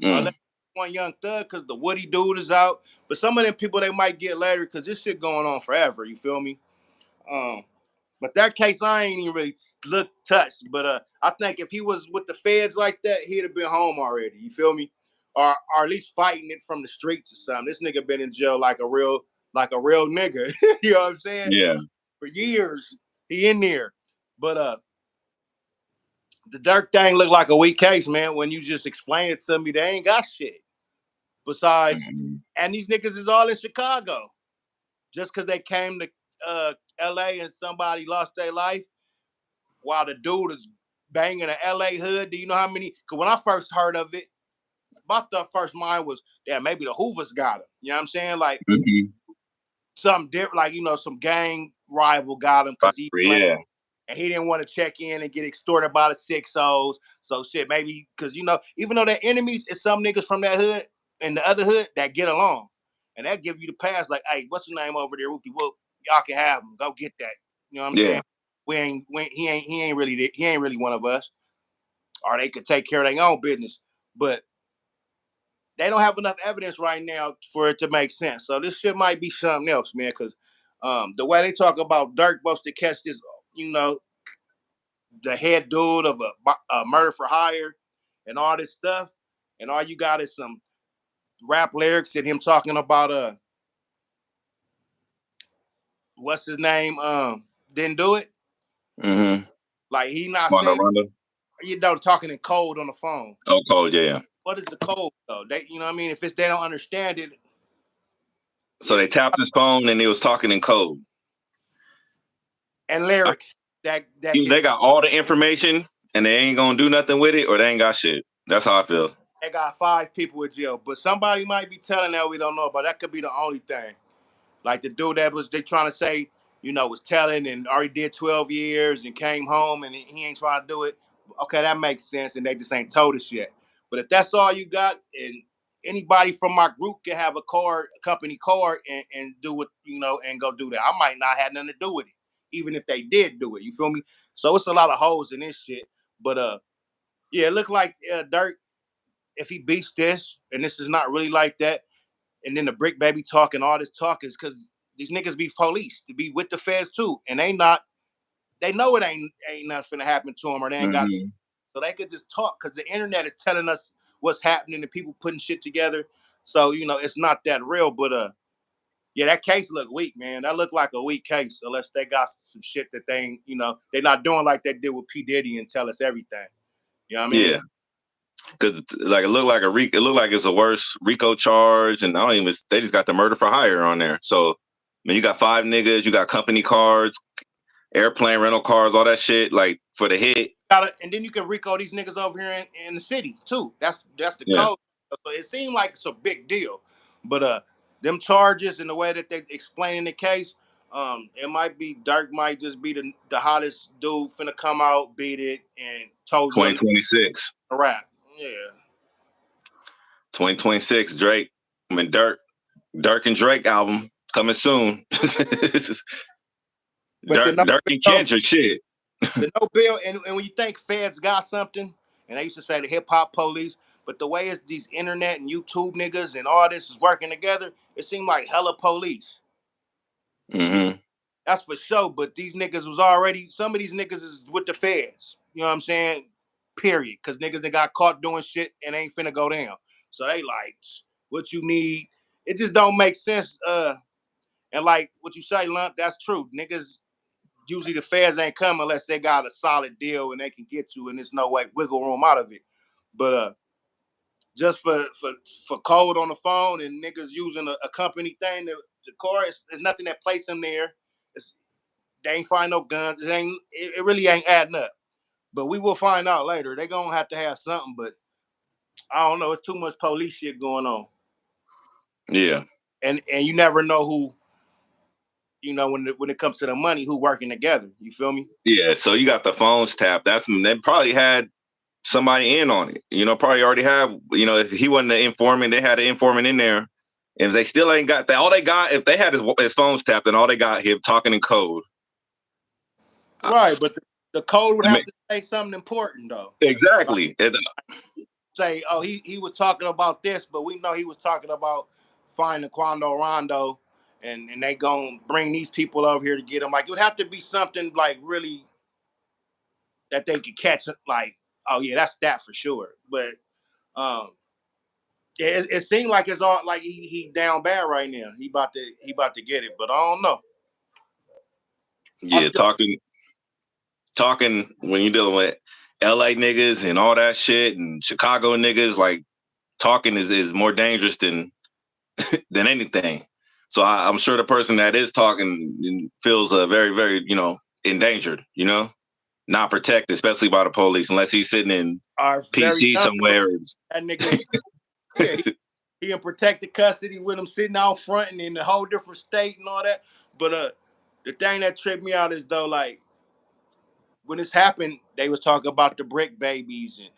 Mm. Unless one Young Thug, because the Woody dude is out. But some of them people they might get later because this shit going on forever. You feel me? Um, but that case I ain't even really touched. But I think if he was with the feds like that, he'd have been home already. You feel me? Or at least fighting it from the streets or something. This nigga been in jail like a real nigga. You know what I'm saying? Yeah. For years. He in there. But the Durk thing looked like a weak case, man. When you just explain it to me, they ain't got shit. Besides, Mm-hmm. and these niggas is all in Chicago. Just because they came to LA and somebody lost their life while the dude is banging an LA hood. Do you know how many? Because when I first heard of it, my first mind was, yeah, maybe the Hoovers got him. You know what I'm saying? Like Mm-hmm. something different, like, some gang rival got him because he Yeah. and he didn't want to check in and get extorted by the 6-0s. So shit, maybe because even though they're enemies, it's some niggas from that hood and the other hood that get along, and that give you the pass. Like, hey, what's his name over there? Whoopie whoop, y'all can have him. Go get that. You know what I'm Yeah. saying? He ain't really one of us, or they could take care of their own business. But they don't have enough evidence right now for it to make sense. So this shit might be something else, man. Because the way they talk about Durk supposed to catch this, you know, the head dude of a murder for hire and all this stuff, and all you got is some rap lyrics and him talking about what's his name didn't do it. Mm-hmm. Like he not Rondo saying, Rondo. talking in code on the phone. Oh, cold, yeah. What is the code though? They, you know what I mean? If they don't understand it, So they tapped his phone and he was talking in code. and lyrics that Either can they got all the information and they ain't gonna do nothing with it, or they ain't got shit. That's how I feel. they got 5 people in jail, but somebody might be telling that we don't know about. That could be the only thing. Like the dude that was they trying to say was telling and already did 12 years and came home and he ain't trying to do it. Okay, that makes sense, and they just ain't told us yet. But if that's all you got, and anybody from my group can have a card, a company card, and do it, and go do that. I might not have nothing to do with it, even if they did do it. You feel me? So it's a lot of holes in this shit. But yeah, it looked like Durk, if he beats this, and this is not really like that, and then the Brick Baby talk and all this talk is because these niggas be police to be with the feds too, and they not. They know it ain't nothing finna happen to them, or they ain't got. Mm-hmm. So they could just talk because the internet is telling us what's happening and people putting shit together. So it's not that real. But yeah, that case looked weak, man. That looked like a weak case, unless they got some shit that they ain't, they're not doing like they did with P Diddy and tell us everything. You know what I mean? Yeah, because like it looked like it's a worse RICO charge, and I don't even. They just got the murder for hire on there. So, I mean, you got 5 niggas, you got company cards, airplane rental cars, all that shit. Like for the hit. And then you can Rico these niggas over here in the city too. That's the Yeah, code. So it seemed like it's a big deal, but them charges and the way that they explaining the case, it might be Durk might just be the hottest dude finna come out, beat it, and told your 2026, rap. Yeah, 2026. Drake, I mean Durk and Drake album coming soon. but Durk and Kendrick shit. the no bill, and when you think feds got something, and they used to say the hip hop police, but the way it's these internet and YouTube niggas and all this is working together, it seemed like hella police. Mm-hmm. That's for sure. But these niggas was already, some of these niggas is with the feds. You know what I'm saying? Period. Because niggas that got caught doing shit and ain't finna go down. So they like, what you need. It just don't make sense. And like what you say, Lump, that's true. Niggas, usually the feds ain't come unless they got a solid deal and they can get you and there's no way wiggle room out of it. But just for code on the phone and niggas using a company thing, the car is nothing that place them there. It's, they ain't find no guns. It really ain't adding up. But we will find out later. They gonna have to have something, but I don't know. It's too much police shit going on. Yeah. And you never know who, when it comes to the money, who working together. You feel me? Yeah. So you got the phones tapped. They probably had somebody in on it. Probably already have. If he wasn't the informant, they had an informant in there. And if they still ain't got that, all they got, if they had his phones tapped, and all they got him talking in code. Right, but the code would I have mean, to say something important though. Like exactly. say, oh, he was talking about this, but we know he was talking about finding Quando Rondo, and they gonna bring these people over here to get him. Like it would have to be something like really that they could catch. Like, oh yeah, that's that for sure. But um, it seemed like it's all like he down bad right now. He about to get it, but I don't know. I Yeah, still talking when you're dealing with LA niggas and all that shit and Chicago niggas, like talking is more dangerous than anything. So I'm sure the person that is talking feels very, very, endangered, not protected, especially by the police, unless he's sitting in are very PC comfortable. somewhere. That nigga, yeah, he in protected custody with him sitting out front and in a whole different state and all that. But the thing that tripped me out is though, like when this happened, they was talking about the brick babies and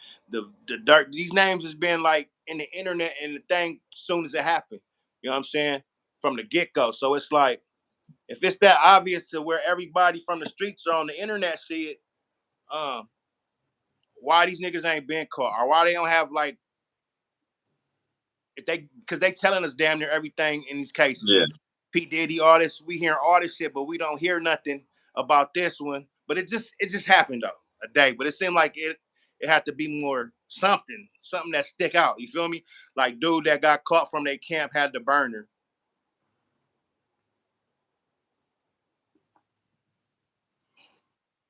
the dirt. These names has been like in the internet and the thing as soon as it happened. You know what I'm saying? From the get go. So it's like if it's that obvious to where everybody from the streets or on the internet see it, um, why these niggas ain't been caught or why they don't have like if they because they telling us damn near everything in these cases Yeah, with P Diddy, all this. We hearing all this shit, but we don't hear nothing about this one. But it just happened though a day. But it seemed like it had to be more something that stick out. You feel me? Like dude that got caught from their camp had the burner.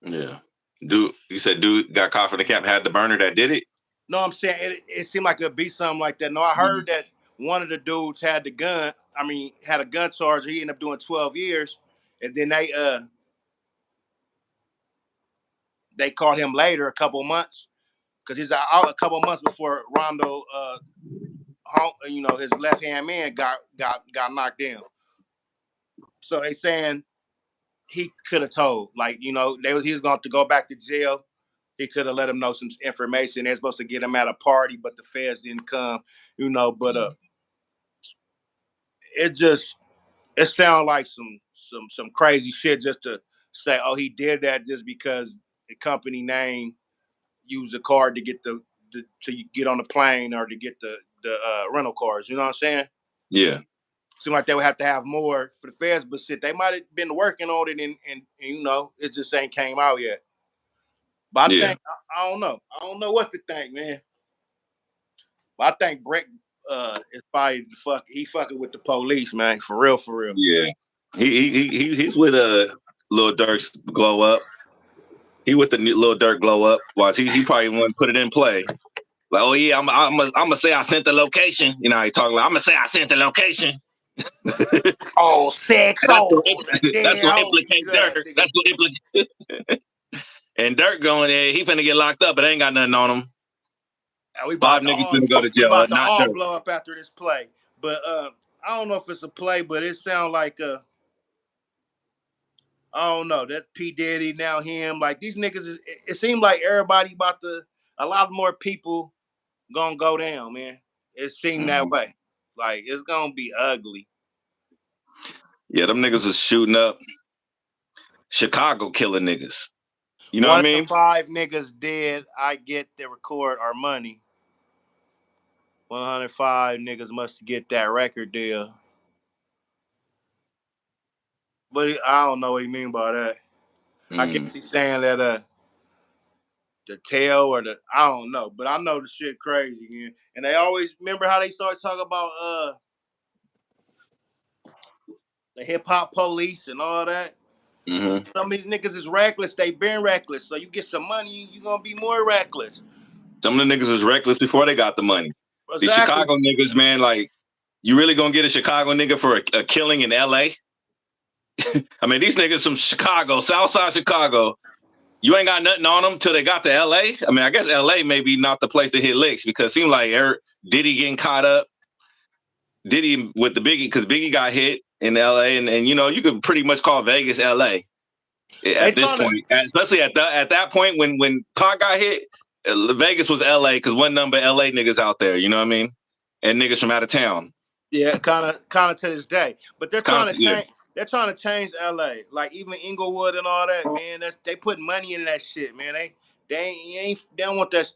yeah. You said dude got caught from the camp, had the burner that did it? No, I'm saying it seemed like it'd be something like that. No, I heard that one of the dudes had the gun. I mean, had a gun charge. He ended up doing 12 years, and then they caught him later, a couple months, because he's out a couple months before Rondo, his left hand man got knocked down. So they saying he could have told. Like, he was going to go back to jail. He could have let him know some information. They're supposed to get him at a party, but the feds didn't come. But it just it sounds like some crazy shit just to say, oh, he did that just because the company name used a card to get the to get on the plane or to get the rental cars. You know what I'm saying? Yeah. Seem like they would have to have more for the feds, but shit, they might have been working on it, and it just ain't came out yet. But I Yeah. think I don't know. I don't know what to think, man. But I think Brick is probably he fucking with the police, man. For real, for real. Yeah. He's with Lil Durk's glow up. He with the new Lil Durk glow up. Watch, he probably want to put it in play. Like, oh yeah, I'm gonna say I sent the location. You know how he talk like I'm gonna say I sent the location. Oh, sex. That's Oh, what, that that's dead what homies. implicate Durk. That's what implicate. And Durk going there, he finna get locked up, but ain't got nothing on him. We 5 about to niggas all finna go to we jail, about to not all Durk. blow up after this play. But I don't know if it's a play, but it sounds like I don't know. That P Diddy now him like these niggas. It seems like everybody about to a lot more people gonna go down, man. It seemed that Mm-hmm. way. Like it's gonna be ugly. Yeah, them niggas was shooting up Chicago, killing niggas. You know what One I of the mean? 5 niggas dead. I get the record our money. 105 niggas must get that record deal. But I don't know what he mean by that. I Mm. guess he's saying that the tail or the I don't know, but I know the shit crazy, man. And they always remember how they started talking about the hip hop police and all that. Mm-hmm. Some of these niggas is reckless. They been reckless. So you get some money, you gonna be more reckless. Some of the niggas was reckless before they got the money. The Exactly. Chicago niggas, man, like, you really gonna get a Chicago nigga for a killing in LA? I mean, these niggas from Chicago, Southside Chicago, you ain't got nothing on them till they got to LA. I mean, I guess LA may be not the place to hit licks because it seems like Diddy getting caught up. Diddy with the Biggie, because Biggie got hit in LA, and you can pretty much call Vegas LA They at this trying to point, especially at that point when Pac got hit. Vegas was LA because one number LA niggas out there, you know what I mean, and niggas from out of town. yeah, kind of to this day. But they're Kind trying to of, yeah. change. They're trying to change LA. Like even Inglewood and all that, man. They put money in that shit, man. They don't want that.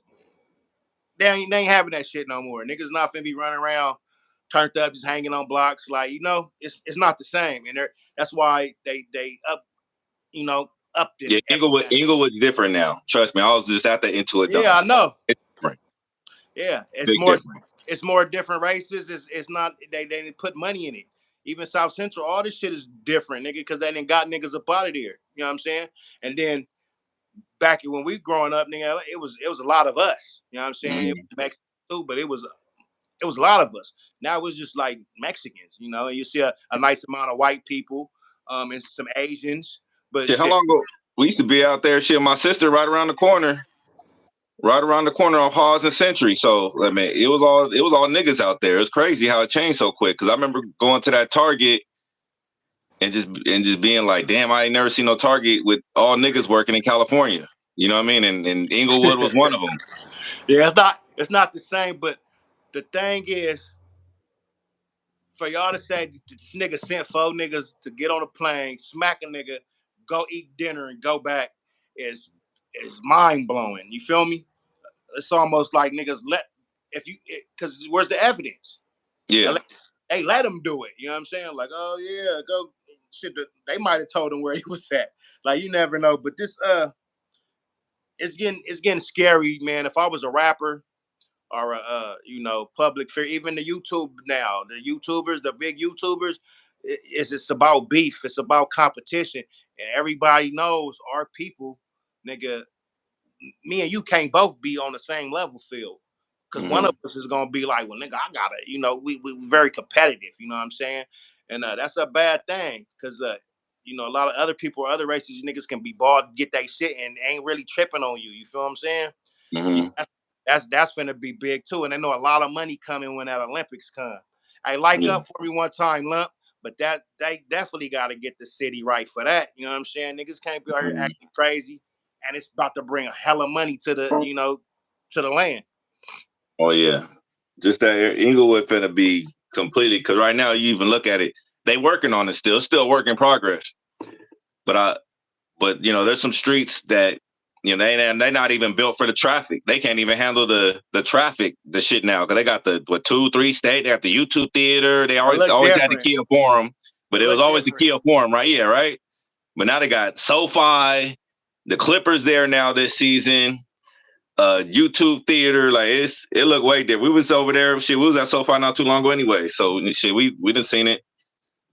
They ain't having that shit no more. Niggas not finna be running around turned up, just hanging on blocks. Like it's not the same, and that's why they upped it Yeah, and everything. Inglewood's different now. Trust me, I was just at the Intuit Yeah, Dome. I know. It's different, Yeah, big different. it's more different races. It's not they didn't put money in it. Even South Central, all this shit is different, nigga, because they didn't got niggas up out of there. You know what I'm saying? And then back when we growing up, nigga, it was a lot of us. You know what I'm saying? It Mm-hmm. was Mexican too, but it was a lot of us. Now it was just like Mexicans, and you see a nice amount of white people, and some Asians. But Shit, how shit, long ago? We used to be out there. Shit, my sister right around the corner off Hawes and Century. So I mean, it was all niggas out there. It was crazy how it changed so quick. Because I remember going to that Target and just being like, damn, I ain't never seen no Target with all niggas working in California. You know what I mean? And Inglewood was one of them. yeah, it's not the same. But the thing is, for y'all to say this nigga sent 4 niggas to get on a plane, smack a nigga, go eat dinner, and go back is mind blowing. You feel me? It's almost like niggas let if you because where's the evidence? Yeah, They let him do it. You know what I'm saying? Like, oh yeah, go shit. They might have told him where he was at. Like you never know. But this it's getting scary, man. If I was a rapper or a public figure, even the YouTube now, the YouTubers, the big YouTubers, it's about beef. It's about competition, and everybody knows our people, nigga. Me and you can't both be on the same level field. Because one mm-hmm. of us is gonna be like, well, nigga, I gotta, we very competitive, you know what I'm saying? And that's a bad thing, because a lot of other people or other races, niggas can be bald, get that shit, and ain't really tripping on you. You feel what I'm saying? Yeah, Mm-hmm. that's gonna be big too, and I know a lot of money coming when that Olympics come. Hey, like Yeah. up for me one time, Lump. But that they definitely got to get the city right for that. You know what I'm saying? Niggas can't be out here acting crazy, and it's about to bring a hell of money to the to the land. Oh yeah, just that Inglewood finna be completely because right now you even look at it, they working on it still. It's still work in progress. But there's some streets that they not even built for the traffic. They can't even handle the traffic, the shit now because they got the 2-3 state. They got the YouTube theater. They It look always had the different. Kia Forum, but It it was look always the different. Kia Forum, right? Yeah, right. But now they got SoFi, the Clippers there now this season. YouTube theater, like it looked way different. We was over there, shit. We was at SoFi not too long ago anyway, so shit, we done seen it.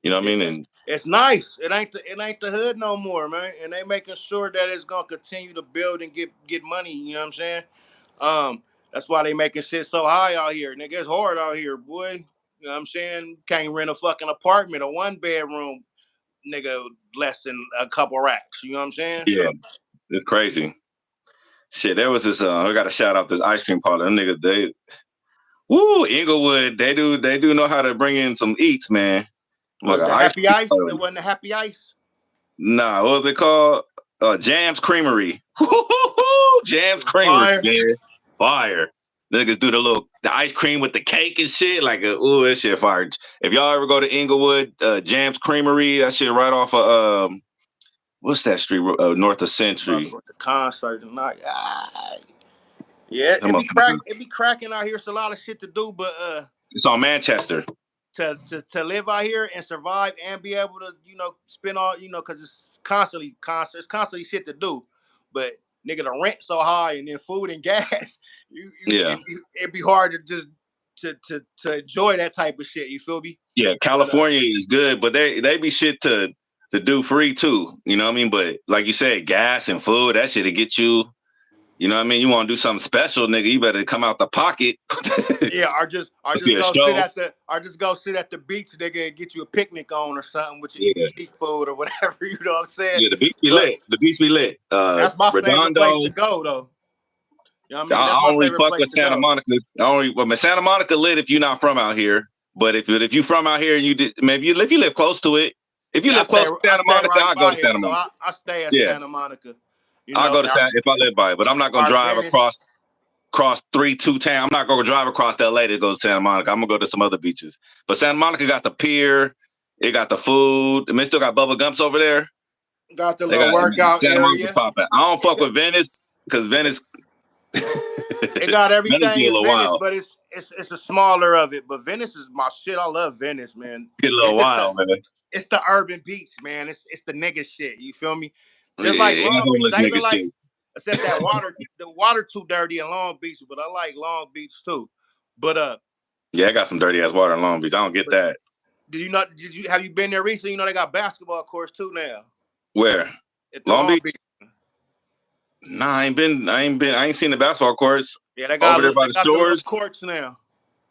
You know what I mean? Yeah. And It's nice. It ain't the hood no more, man. And they making sure that it's gonna continue to build and get money. You know what I'm saying? That's why they making shit so high out here. Nigga, it's hard out here, boy. You know what I'm saying? Can't rent a fucking apartment, a 1 bedroom, nigga, less than a couple racks. You know what I'm saying? yeah, So it's crazy. Shit, there was this. I got to shout out this ice cream parlor. Them niggas, Inglewood. They do know how to bring in some eats, man. Like an the ice happy cream ice, parlor. that wasn't the happy ice. Nah, what was it called? Jam's Creamery. Jam's It's Creamery, fire. man. Fire. Niggas do the ice cream with the cake and shit. Like, ooh, that shit fire. If y'all ever go to Inglewood, Jam's Creamery, that shit right off of what's that street? North of Fuck Century. with the concert tonight. Yeah, That motherfucker. it be cracking out here. It's a lot of shit to do, but It's on Manchester. to live out here and survive and be able to spend all because it's constantly it's constantly shit to do, but nigga the rent so high and then food and gas, Yeah. it'd be hard to just to enjoy that type of shit. You feel me? Yeah, But California is good, but they be shit to do free too. You know what I mean? But like you said, gas and food, that shit to get you. You know what I mean? You want to do something special, nigga? You better come out the pocket. yeah, or See just a go sit show. at the beach, nigga, and get you a picnic on or something with your Yeah, EBT food or whatever. You know what I'm saying? yeah. The beach be But lit. The beach be lit. that's my favorite place Redondo. to go, though. You know what I mean? I That's my don't really favorite fuck place with to Santa go. Monica. Santa Monica lit if you're not from out here. But if you from out here and you did, maybe if you live close to it. If you Yeah, live close to I Santa stay Monica, right I'll go by to it, Santa so Monica. I stay at Yeah, Santa Monica. You I'll know, go to Santa if I live by it. But I'm not gonna our drive Venice. across 3-2 town. I'm not gonna drive across LA to go to Santa Monica. I'm gonna go to some other beaches. But Santa Monica got the pier, it got the food. I mean, it still got Bubba Gumps over there. Got the They little got workout Santa Monica's area. popping. I don't It fuck got, with Venice because Venice it got Venice everything be a in little Venice, wild. but it's a smaller of it. But Venice is my shit. I love Venice, man. Get a little It's the wild, man. it's the urban beach, man. It's the nigga shit. You feel me? Just like Yeah, Long Beach. homeless I even nigga like, shit. except that the water too dirty in Long Beach, but I like Long Beach too. But Yeah, I got some dirty ass water in Long Beach. I don't get but that. do you not? Have you been there recently? You know they got basketball courts too now Where? at the Long Long Beach. Beach? Nah, I ain't seen the basketball courts Yeah, over there by they the got the little shores. courts now.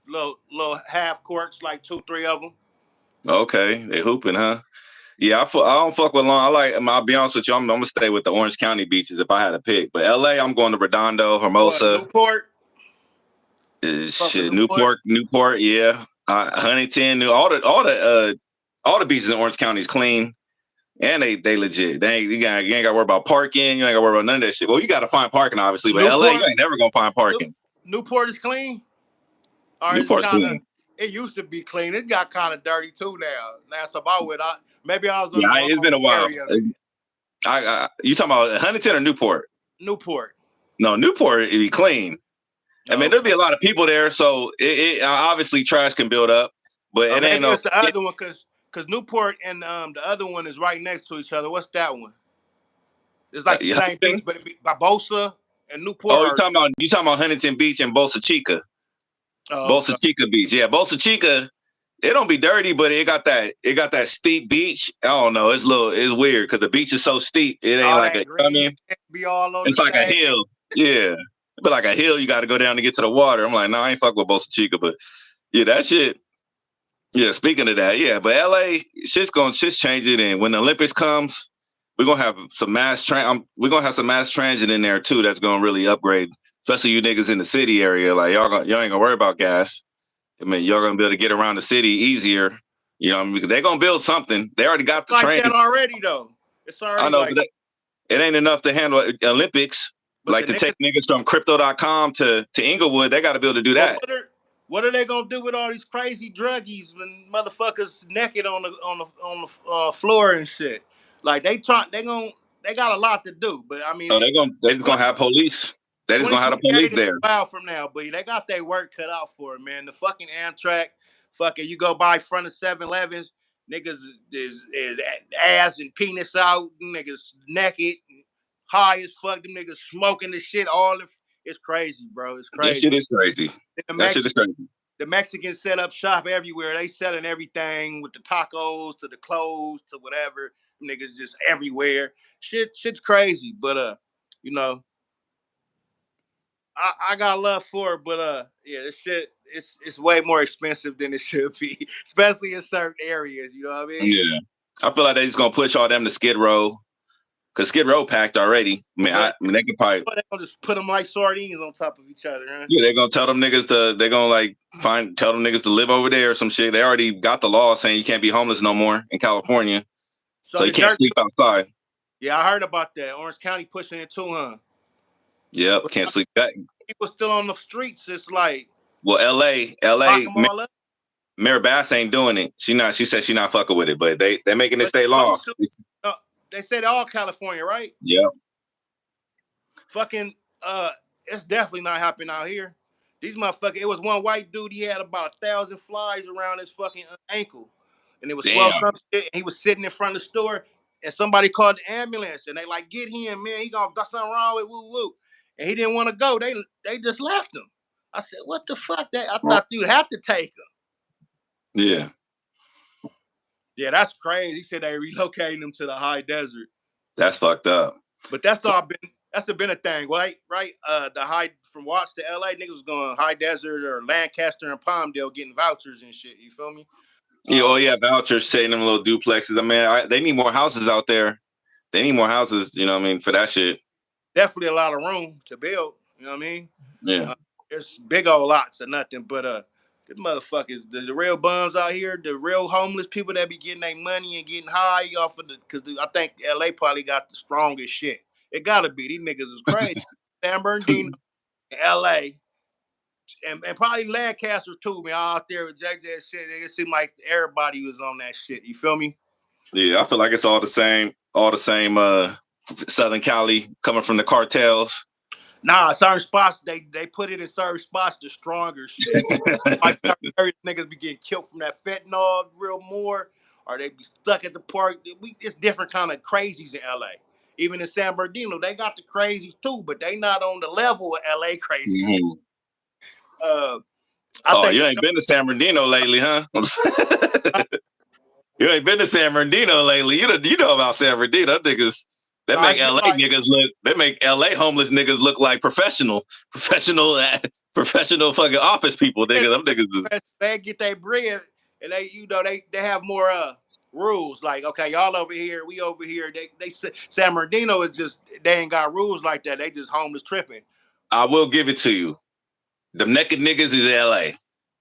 Little half courts, like 2, 3 of them. Okay, they hooping, huh? Yeah, I don't fuck with Long. I'll be honest with you. I'm gonna stay with the Orange County beaches if I had to pick. But LA, I'm going to Redondo, What Hermosa, Newport? Fuck with shit, Newport. Newport, yeah, Huntington, all the beaches in Orange County is clean and they legit. You ain't got to worry about parking. You ain't got to worry about none of that shit. Well, you got to find parking obviously, but LA, you Newport. ain't never gonna find New, parking. Newport is clean, or is it Newport's kind of? clean. It used to be clean. It got kind of dirty too now. That's about it. Maybe I was in Yeah, the it's wrong been a while. area of it. You talking about Huntington or Newport? Newport. No, Newport it be clean. I mean, there'll be Okay. a lot of people there, so obviously trash can build up, but Or it ain't maybe no. it's the other one because Newport and the other one is right next to each other. What's that one? It's like the same beach, Huntington? but it be Barbosa and Newport Oh, are. you talking about Huntington Beach and Bolsa Chica, Oh, Bolsa okay. Chica Beach. Yeah, Bolsa Chica. It don't be dirty, but it got that steep beach. I don't know. It's weird because the beach is so steep. It ain't All like a. that I green mean, shit be all on the it's like a stage. hill. Yeah, but like a hill, you got to go down to get to the water. I'm like, no, I ain't fuck with Bolsa Chica, but yeah, that shit. Yeah, speaking of that, yeah, but LA shit's changing, and when the Olympics comes, we're gonna have some we're gonna have some mass transit in there too. That's gonna really upgrade, especially you niggas in the city area. Like y'all ain't gonna worry about gas. I mean, y'all gonna be able to get around the city easier. You know, what I mean, they're gonna build something. They already got the Like trains. that already though. It's I already know, like. but it ain't enough to handle Olympics. But Like the to take niggas. niggas from crypto.com to Inglewood, they got to be able to do But that. what are they gonna do with all these crazy druggies when motherfuckers naked on the floor and shit? Like they got a lot to do. But I Oh, mean, they just gonna have police. They just gonna have the police 2028 is there. a while from now, but they got their work cut out for it, man. The fucking Amtrak, fucking you go by front of 7-Elevens, niggas is ass and penis out, niggas naked, high as fuck, them niggas smoking the shit, it's crazy, bro. It's That crazy. shit is crazy. The That shit is crazy. Mexicans set up shop everywhere. They selling everything with the tacos to the clothes to whatever. Niggas just everywhere. Shit's crazy. But you know, I got love for it, but yeah, this shit it's way more expensive than it should be, especially in certain areas. You know what I mean? Yeah, I feel like they just gonna push all them to Skid Row because Skid Row packed already. But I mean, they could probably they gonna just put them like sardines on top of each other, huh? yeah, they're gonna tell them niggas to they're gonna like tell them niggas to live over there or some shit. They already got the law saying you can't be homeless no more in California, So so you the can't Durk, sleep outside. yeah, I heard about that. Orange County pushing it too, huh? Yep, But can't sleep. That people still on the streets. It's like well, L.A. lock L.A. them all up. Mayor Bass ain't doing it. She said she not fucking with it, but they making it But state law. supposed to. No, they said all California, right? Yep. Fucking it's definitely not happening out here. These motherfuckers. It was one white dude. He had about 1,000 flies around his fucking ankle, and it was swelled Damn. up shit. And he was sitting in front of the store, and somebody called the ambulance, and they like, get him, man. He gonna got something wrong with woo woo, and he didn't want to go. They just left him. I said, what the fuck? I thought you'd have to take him. Yeah. Yeah, that's crazy. He said they relocating him to the high desert. That's fucked up. But that's been a thing, right? Right? The high from Watts to LA, niggas was going high desert or Lancaster and Palmdale getting vouchers and shit. You feel me? Yeah, oh yeah, vouchers, saying them little duplexes. I mean, they need more houses out there. They need more houses, you know what I mean, for that shit. Definitely a lot of room to build. You know what I mean? Yeah. There's big old lots of nothing, but the motherfuckers, the real bums out here, the real homeless people that be getting their money and getting high off of because I think LA probably got the strongest shit. It gotta be. These niggas is crazy. San Bernardino, LA, and probably Lancaster too, man. Out there with Jack that shit. It seemed like everybody was on that shit. You feel me? Yeah, I feel like it's all the same, Southern Cali coming from the cartels. Nah, certain spots they put it in certain spots the stronger shit. Like certain niggas be getting killed from that fentanyl real more, or they be stuck at the park. It's different kind of crazies in LA. Even in San Bernardino, they got the crazies too, but they not on the level of LA crazy. Mhm. I Oh, think you ain't been to San Bernardino lately, huh? You ain't been to San Bernardino lately. You know about San Bernardino niggas. That make LA like, niggas look. They make LA homeless niggas look like professional fucking office people. Nigga, them niggas is. they get their bread and they have more rules. Like, okay, y'all over here, we over here. They San Bernardino is just they ain't got rules like that. They just homeless tripping. I will give it to you. The naked niggas is LA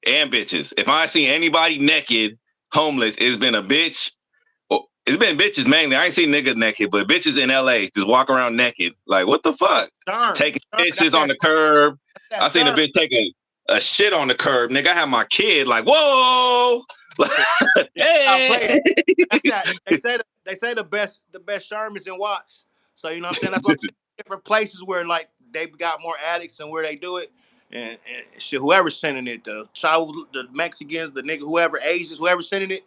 and bitches. If I see anybody naked, homeless, it's been a bitch. It's been bitches mainly. I ain't seen niggas naked, but bitches in LA just walk around naked. Like, what the fuck? Taking bitches on the curb. I seen a bitch take a shit on the curb. Nigga, I have my kid. Like, whoa. Hey. They say the best Shermans and Watts. So you know what I'm saying? That's what I'm saying. Different places where like they got more addicts and where they do it. And shit, whoever's sending it, the Mexicans, the nigga, whoever Asians, whoever's sending it,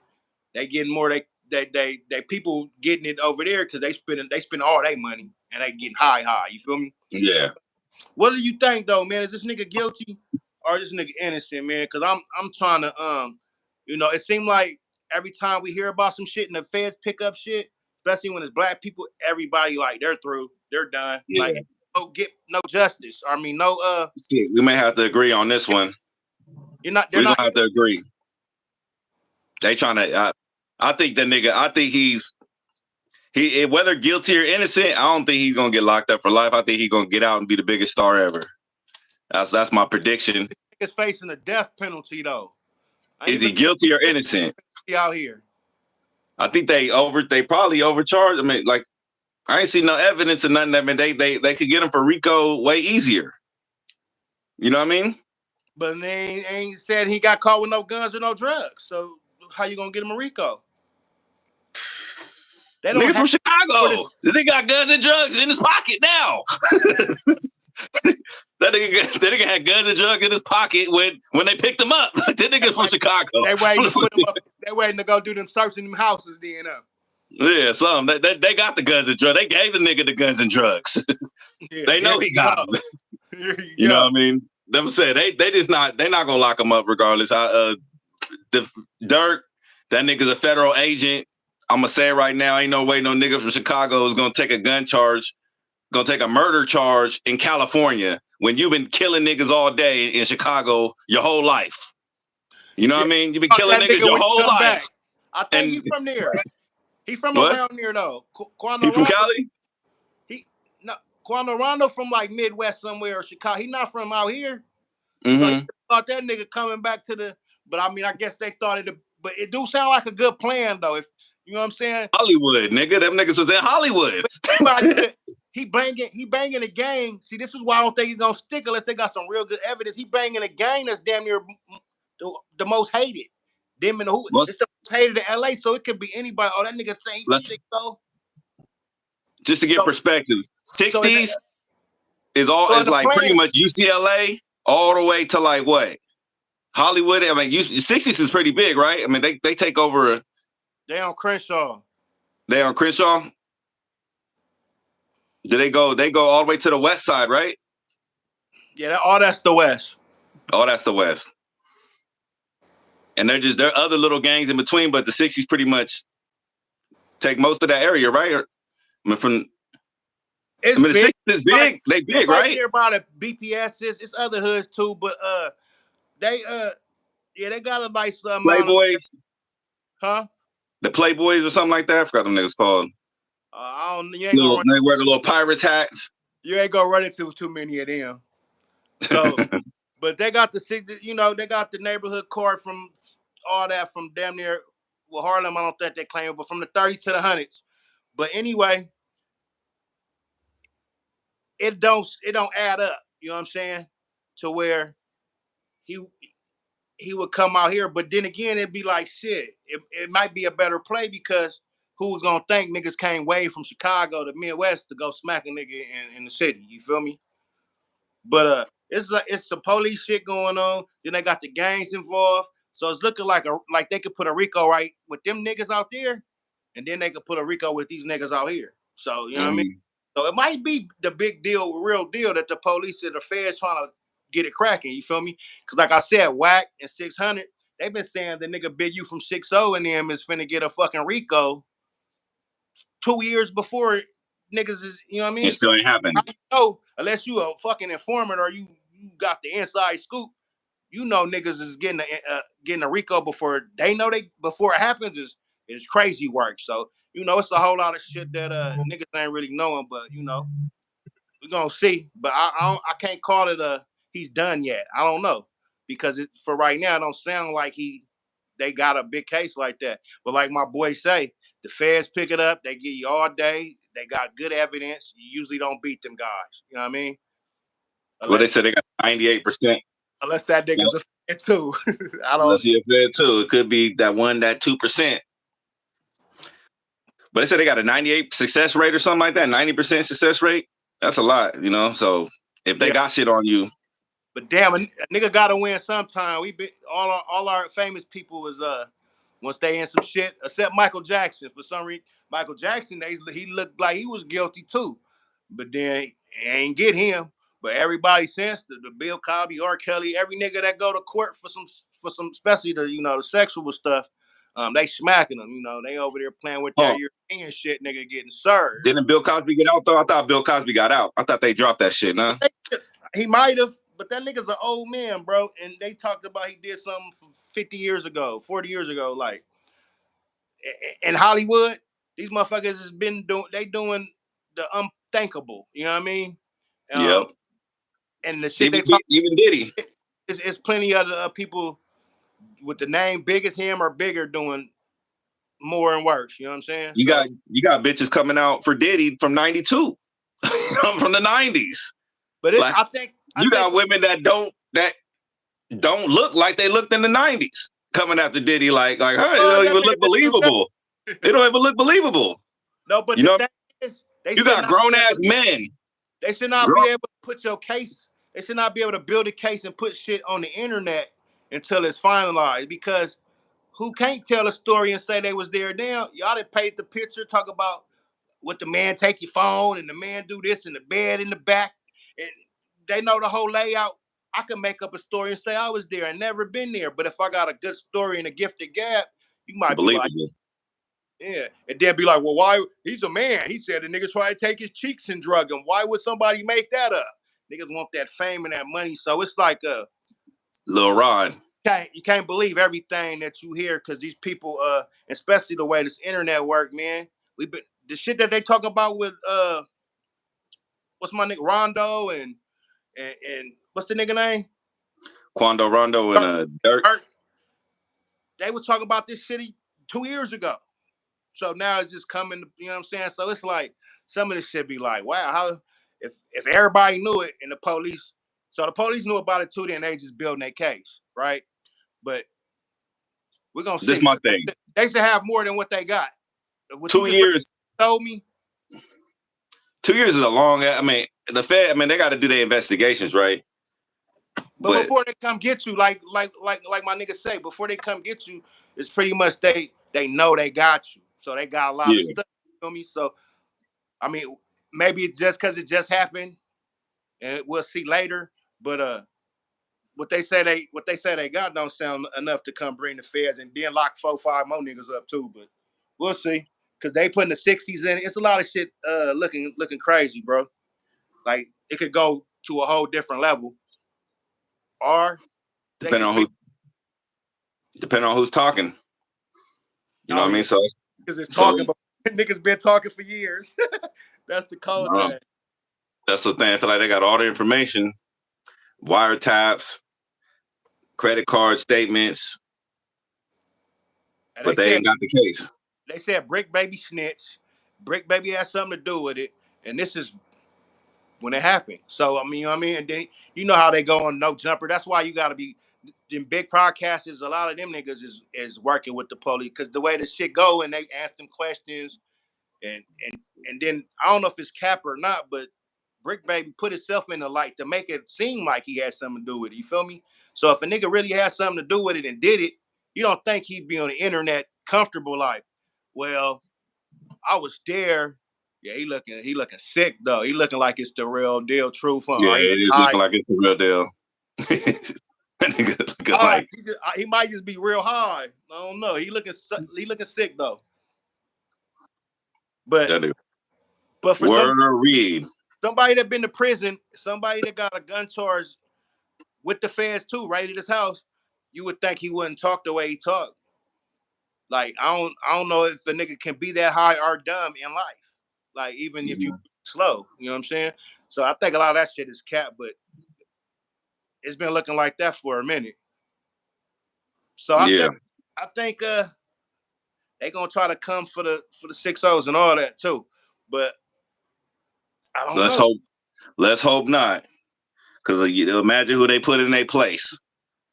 they getting more. They people getting it over there because they spend all their money and they getting high. You feel me? Yeah. What do you think though, man? Is this nigga guilty or is this nigga innocent, man? Because I'm trying to it seemed like every time we hear about some shit and the feds pick up shit, especially when it's black people, everybody like they're through, they're done. Yeah. Like get no justice. I mean, no shit, we may have to agree on this one. They're not gonna have to agree. They trying to I think the nigga, I think he whether guilty or innocent, I don't think he's gonna get locked up for life. I think he's gonna get out and be the biggest star ever. That's my prediction. He's facing a death penalty though. Is he guilty or innocent? he out here? I think they probably overcharged. I mean, like I ain't seen no evidence of nothing. I mean, they could get him for RICO way easier. You know what I mean? But they ain't said he got caught with no guns or no drugs. So how you gonna get him a RICO? They don't Nigga from have for Chicago. this. They got guns and drugs in his pocket now. That nigga had guns and drugs in his pocket when they picked him up. That nigga from Chicago. They waiting to put him up. They waiting to go do them searching them houses. Then Yeah, some they got the guns and drugs. They gave the nigga the guns and drugs. yeah, They here know he you got go. them. Here you You know go. what I mean? Them said they just not they not gonna lock him up regardless. The Durk, that nigga's a federal agent. I'm gonna say it right now. Ain't no way no nigga from Chicago is gonna take a gun charge, gonna take a murder charge in California when you've been killing niggas all day in Chicago your whole life. You know Yeah, what I mean? You've been fuck killing that niggas nigga your when he whole come life. back. I think And he from there. He from what? around there though. He Quando from Rondo. Cali? He no Quando Rondo from like Midwest somewhere or Chicago. He not from out here. So you Mm-hmm. thought that nigga coming back to the. But I mean, I guess they thought it. But it do sound like a good plan though. If you know what I'm saying. Hollywood, nigga. Them niggas was in Hollywood. But anybody could. He banging a gang. See, this is why I don't think he's gonna stick unless they got some real good evidence. He banging a gang that's damn near the most hated. Them in the who it's let's the most hated in LA, so it could be anybody. Oh, that nigga saying he from let's 6-0. just to get So perspective. so in the 60s is all so in is the like pretty plan, much UCLA all the way to like what? Hollywood. I mean, 60s is pretty big, right? I mean, they take over. they on Crenshaw. They on Crenshaw. Do they go? They go all the way to the west side, right? Yeah, all that's the West. Oh, that's the west. And there are other little gangs in between, but the 60s pretty much take most of that area, right? I mean, It's the big. 60s is Like big. They it's big, right right? there by the BPS. It's other hoods too, but they yeah they got a nice amount of Playboys, huh. the Playboys or something like that. I forgot them niggas called. I don't. You ain't gonna Little, run. they wear the little pirates hats. You ain't gonna run into too many of them. So, but they got they got the neighborhood card from all that from damn near. Well, Harlem, I don't think they claim it, but from the 30s to the hundreds. But anyway, it don't add up. You know what I'm saying? To where he he would come out here, but then again, it'd be like shit. It might be a better play because who's gonna think niggas came way from Chicago to Midwest to go smack a nigga in the city? You feel me? But it's some police shit going on. Then they got the gangs involved, so it's looking like they could put a Rico right with them niggas out there, and then they could put a Rico with these niggas out here. So you know what I mean. Mm. So it might be the big deal, real deal that the police and the feds trying to get it cracking. You feel me? Because like I said, Whack and 600, they've been saying the nigga Big U from 6-0 and them is finna get a fucking Rico 2 years before niggas is, you know what I It mean? So still ain't how happened. you know, unless you a fucking informant or you got the inside scoop, you know niggas is getting a Rico before they know before it happens is crazy work. So it's a whole lot of shit that niggas ain't really knowing, but we're gonna see. But I can't call it he's done yet. I don't know because for right now it don't sound like they got a big case like that. But like my boy say, the feds pick it up. They give you all day. They got good evidence. You usually don't beat them guys. You know what I mean? Well, they Unless said they got 98%. unless that nigga's a fan too. I Unless don't. he a Fed too. It could be that 2%. But they said they got a 98 success rate or something like that. 90% success rate. That's a lot, you know. So if they Yeah, got shit on you, but damn, a nigga got to win sometime. We been all our famous people was once they in some shit, except Michael Jackson. For some reason, Michael Jackson, he looked like he was guilty too, but then ain't get him. But everybody since the Bill Cosby, R. Kelly, every nigga that go to court for some, especially the sexual stuff, they smacking them. They over there playing with their oh, European shit, nigga getting served. didn't Bill Cosby get out though? I thought Bill Cosby got out. I thought they dropped that shit, nah. He might have, but that nigga's an old man, bro. And they talked about he did something from 50 years ago, 40 years ago. Like in Hollywood, these motherfuckers has been doing the unthinkable. You know what I mean? Um, Yep. and the shit Even they talk even Diddy. is plenty of people with the name big as him or bigger doing more and worse. You know what I'm saying? You So, got bitches coming out for Diddy from '92, from the '90s. but it, Like I you think, got women that don't look like they looked in the '90s coming after Diddy. Huh? It well, don't that even man look been through believable. It don't even look believable. no, but You the know, thing is, they you should got not grown be able ass to. men. They should not be Grown, able to put your case. They should not be able to build a case and put shit on the internet until it's finalized. Because who can't tell a story and say they was there? Now y'all done paint the picture, talk about what the man take your phone and the man do this and the bed in the back, and they know the whole layout. I can make up a story and say I was there and never been there. But if I got a good story and a gifted gab, you might be like, believable. yeah, and then be like, well, why? He's a man. He said the niggas try to take his cheeks and drug him. Why would somebody make that up? Niggas want that fame and that money. So it's like Lil Rod. you can't believe everything that you hear because these people, especially the way this internet work, man. We been the shit that they talk about with what's my nigga Rondo and what's the nigga name? Quando Rondo and Durk. Durk. Durk. They was talking about this shit 2 years ago. So now it's just coming, you know what I'm saying? So it's like some of this shit be like, wow, how if everybody knew it and the police, so the police knew about it too, then they just building their case, right? But we're gonna This see is my because thing. they should have more than what they got. What you Two just years. told me. 2 years is a long. I mean, the Fed. I mean, they got to do their investigations, right? But But before they come get you, like my niggas say, before they come get you, it's pretty much they know they got you. So they got a lot of yeah, stuff. You feel me? So I mean, maybe it's just because it just happened, and we'll see later. But what they say they got don't sound enough to come bring the feds and then lock 4, 5 more niggas up too. But we'll see. Cause they putting the 60s in. It's a lot of shit looking crazy, bro. Like it could go to a whole different level. Or they depending could on feel who's talking. You know oh what I yeah, mean? So because it's so talking, but niggas been talking for years. That's the cold um, thing. that's the thing. I feel like they got all the information, wiretaps, credit card statements, And but they ain't got the case. they said Brick Baby snitch. Brick Baby has something to do with it. And this is when it happened. So I mean, you know what I mean? And then you know how they go on no jumper. That's why you gotta be in big podcasters, a lot of them niggas is working with the police because the way the shit go and they ask them questions and and and then I don't know if it's cap or not, but Brick Baby put himself in the light to make it seem like he had something to do with it. You feel me? So if a nigga really had something to do with it and did it, you don't think he'd be on the internet comfortable like, well, I was there. Yeah, he looking sick though. He looking like it's the real deal, truth. Yeah, Or he it is high. looking like it's the real deal. That nigga looking High. like He might just be real high. I don't know. He looking sick though. But that nigga. but for Word read. somebody that been to prison, somebody that got a gun charge with the feds too, right at his house, you would think he wouldn't talk the way he talked. Like I don't know if the nigga can be that high or dumb in life. Like even if you Mhm. slow, you know what I'm saying? So I think a lot of that shit is cap, but it's been looking like that for a minute. So I Yeah. think I think they gonna try to come for the 6-0s and all that too. But I don't Let's know. hope. Let's hope not. Because imagine who they put in their place.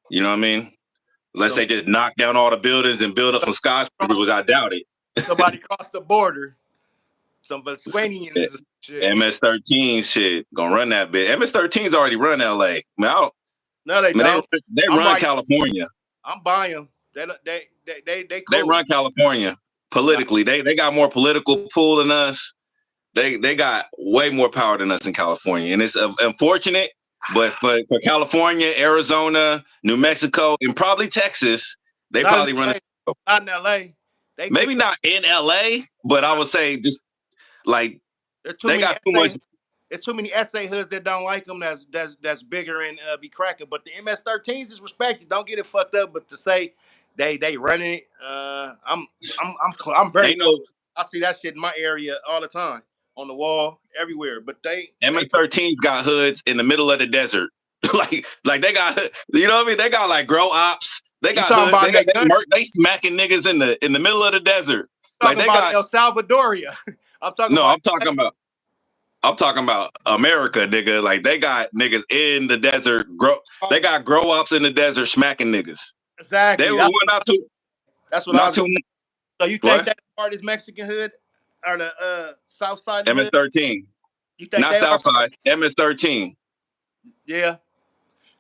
You know what I mean? Unless Some they just knock down all the buildings and build up some skyscrapers, which I doubt it. somebody crossed the border, some Venezuelans and shit. MS-13 shit gonna run that bit. MS-13's already run LA. No, they I mean, don't. they I'm run right. California. I'm buying them. They They cool. run California Nah, politically. They got more political pull than us. They got way more power than us in California, and it's unfortunate. But for California, Arizona, New Mexico, and probably Texas, they not in probably run it. LA. Not in LA. They Maybe picked up. not in LA, but I Nah, would say just like there's too they many got too much. SA. There's too many SA hoods that don't like them. That's bigger and be cracking. But the MS-13s is respected. Don't get it fucked up. But to say they running it, I'm very They know close. I see that shit in my area all the time on the wall everywhere. But they MS-13's got hoods in the middle of the desert. like they got, you know what I mean? They got like grow ops. They You got talking hood. about in that country? They smacking niggas in the middle of the desert. Like Talking they about got El Salvadoria. I'm talking no. about. I'm talking about America, nigga. Like they got niggas in the desert. They got grow ups in the desert smacking niggas. They Exactly. were That's what I not was too. going. So you think What? that part is Mexican hood or the South Side of the hood? MS-13, You think not they are? Southside. MS-13. Yeah.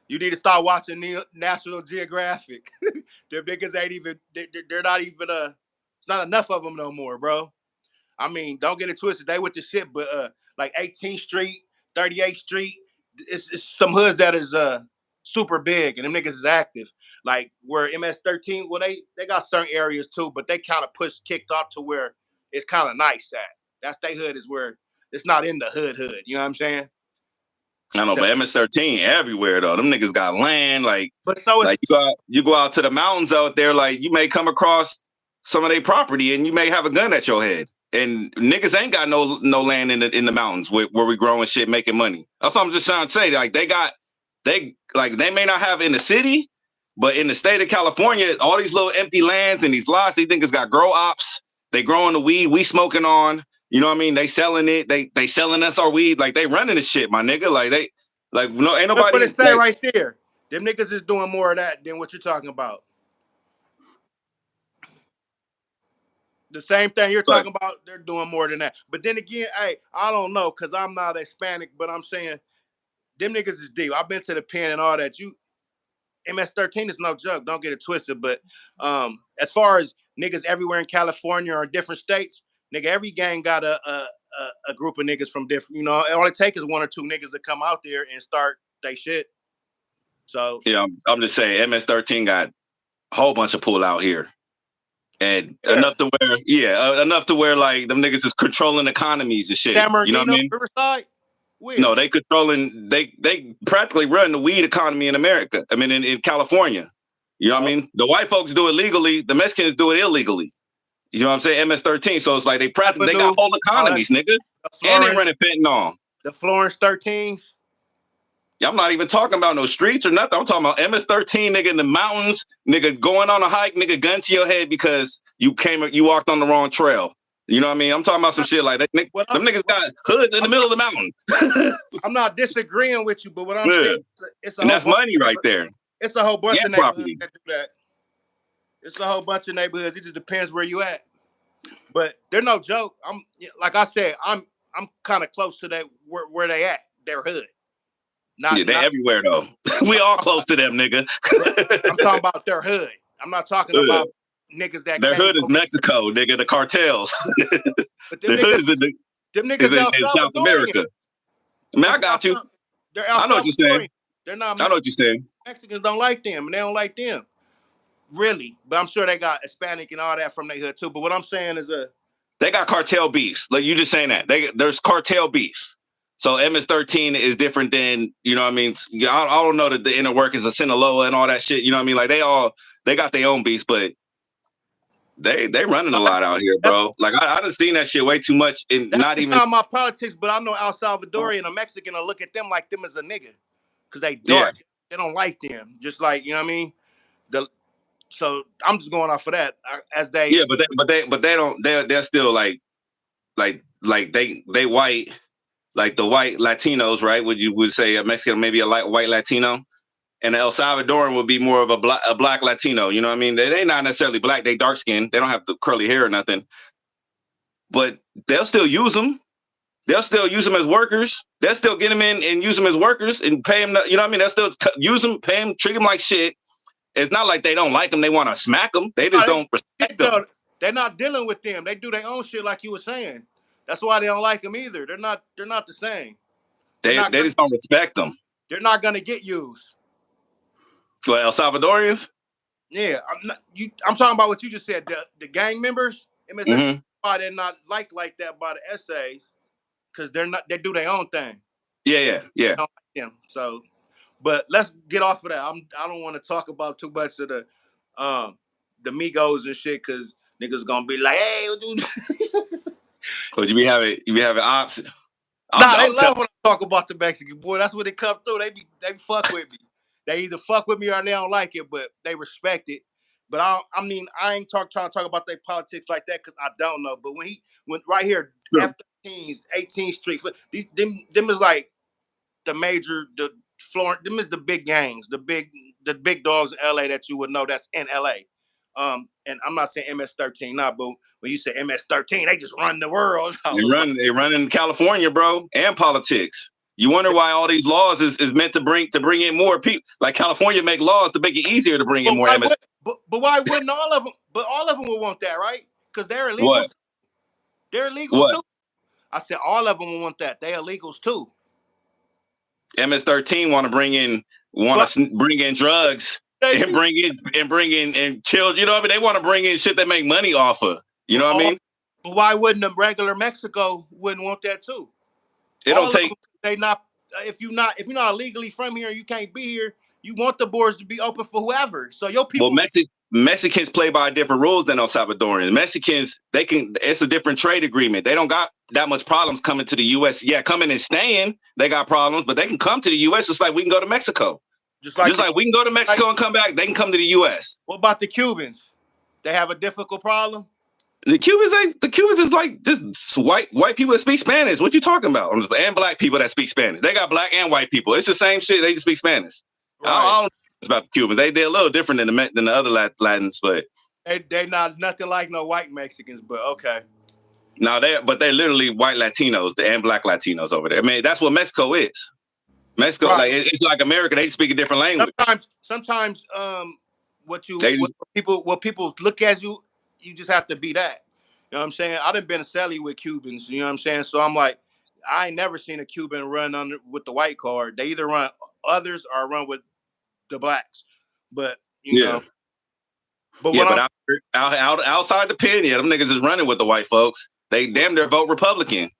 You need to start watching National Geographic. Them niggas ain't even. They're not even. It's not enough of them no more, bro. I mean, don't get it twisted. They with the shit, but like 18th Street, 38th Street, it's some hoods that is super big, and them niggas is active. Like where MS-13, well, they got certain areas too, but they kind of kicked off to where it's kind of nice at. That's they hood is where it's not in the hood. You know what I'm saying? I know, So, but MS-13 everywhere though. Them niggas got land. but so it's You go out to the mountains out there. Like you may come across some of their property, and you may have a gun at your head. And niggas ain't got no land in the mountains where we growing shit, making money. That's what I'm just trying to say. Like they may not have in the city, but in the state of California, all these little empty lands and these lots, they think it's got grow ops. They growing the weed we smoking on. You know what I mean? They selling it. They selling us our weed. Like they running the shit, my nigga. No, ain't look what nobody it say like. right there. Them niggas is doing more of that than what you're talking about. The same thing you're But talking about, they're doing more than that. But then again, hey, I don't know because I'm not Hispanic, but I'm saying them niggas is deep. I've been to the pen and all that. You MS-13 is no joke. Don't get it twisted. But as far as niggas everywhere in California or different states, nigga, every gang got a group of niggas from different. You know, all it takes is one or two niggas to come out there and start they shit. So yeah, I'm just saying, MS-13 got a whole bunch of pull out here. And yeah, enough to where like them niggas is controlling economies and shit. San You know what I Bernardino, mean? Riverside, where? No, they practically run the weed economy in America. I mean in California. You know what I Oh, mean? The white folks do it legally, the Mexicans do it illegally. You know what I'm saying? MS-13. So it's like they got Avenue, whole all that economies, nigga. the And they Florence, running fentanyl. the Florence 13s. I'm not even talking about no streets or nothing. I'm talking about MS-13, nigga, in the mountains, nigga, going on a hike, nigga, gun to your head because you walked on the wrong trail. You know what I mean? I'm talking about some shit like that. What Them niggas got hoods in the I'm middle of the mountain. I'm not disagreeing with you, but what I'm Yeah. saying it's a And whole that's bunch. money right there. It's a whole bunch of And neighborhoods property. that do that. It's a whole bunch of neighborhoods. It just depends where you at. But they're no joke. I'm like I said, I'm kind of close to that where they at. Their hood. Yeah, Not they not. everywhere though. We all close to them, nigga. I'm talking about their hood. I'm not talking about niggas that Their came hood is over. Mexico, nigga, the cartels. But The hood is them niggas El in South Salvadorian. America. I mean, I They're got you. they're El I know what you're saying. Salvadorian. They're not I know what you're saying. Mexicans. Don't like them, and they don't like them. Really, but I'm sure they got Hispanic and all that from their hood too. But what I'm saying is, They got cartel beefs. Like you just saying that. There's cartel beefs. So MS-13 is different than, you know what I mean? I don't know the inner workings of Sinaloa and all that shit. You know what I mean? Like they got their own beefs, but they running a lot out here, that's bro. Like I done seen that shit way too much and that's not even not my politics. But I know El Salvadorian and a Mexican will look at them like them as a nigga because they yeah. dark. They don't like them. Just like you know what I mean. The so I'm just going off of that as they. Yeah, but they don't they're still like they white, like the white Latinos, right? Would say a Mexican, maybe a white Latino? And El Salvadoran would be more of a black Latino. You know what I mean? They not necessarily black. They dark skinned. They don't have the curly hair or nothing. But they'll still use them. They'll still use them as workers. They'll still get them in and use them as workers and pay them. You know what I mean? They'll still use them, pay them, treat them like shit. It's not like they don't like them. They want to smack them. They just don't respect them. They're not dealing with them. They do their own shit, like you were saying. That's why they don't like them either. They're not. They're not the same. They just don't respect them. They're not gonna get used. For El Salvadorians? Yeah, I'm talking about what you just said. The gang members, Mm-hmm. they're not like that by the essays because they're not. They do their own thing. Yeah. They don't like them. So, but let's get off of that. I don't want to talk about too much of the Migos and shit because niggas gonna be like, hey, dude. Would you be having ops? Nah, they love when I talk about the Mexican boy. That's what they come through. They fuck with me. They either fuck with me or they don't like it, but they respect it. But I ain't trying to talk about their politics like that because I don't know. But when right here, Sure. F-13s, 18th Street, them is like the Florence, them is the big gangs, the big dogs in LA that you would know that's in LA. And I'm not saying MS-13, not, but when you say MS-13, they just run the world. I was like, They run in California, bro, and politics. You wonder why all these laws is meant to bring in more people. Like California make laws to make it easier to bring in but more why MS. would, but why wouldn't all of them? But all of them would want that, right? Because they're What? illegals. They're illegal What? too. I said all of them would want that. They're illegals too. MS-13 But bring in drugs they and do. bring in and chill. You know what I mean? They want to bring in shit they make money off of. You But know what I all, mean? but why wouldn't the regular Mexico wouldn't want that too? It don't All of take. them, they not. If you're not illegally from here, you can't be here. You want the borders to be open for whoever. So your Well, people, Mexicans play by different rules than El Salvadorians. Mexicans, they can. It's a different trade agreement. They don't got that much problems coming to the U.S. Yeah, coming and staying, they got problems, but they can come to the U.S. just like we can go to Mexico. just like Just like we can go to Mexico and come back, they can come to the U.S. what about the Cubans? They have a difficult problem. The Cubans is like just white people that speak Spanish. What you talking about? And black people that speak Spanish. They got black and white people. It's the same shit. They just speak Spanish. Right. I don't know about the Cubans. They're a little different than the other Latins, but They not nothing like no white Mexicans, but okay. no, they're literally white Latinos and black Latinos over there. I mean, that's what Mexico is. Mexico, Right. like it's like America. They speak a different language. Sometimes, what They, people look at you, you just have to be that. You know what I'm saying? I done been a celly with Cubans. You know what I'm saying? So I'm like, I ain't never seen a Cuban run under with the white card. They either run others or run with the blacks. But you yeah, know, but yeah, what but I'm outside the pen, yeah, them niggas is running with the white folks. They damn near vote Republican.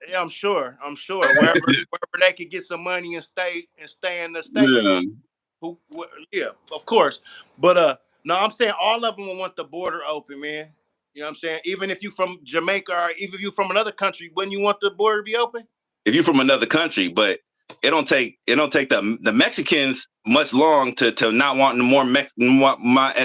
yeah, I'm sure wherever they could get some money and stay in the states. Yeah. Yeah, of course. But no, I'm saying all of them will want the border open, man. You know what I'm saying? Even if you from Jamaica or even if you from another country, wouldn't you want the border to be open? If you're from another country, but it don't take the Mexicans much long to not want more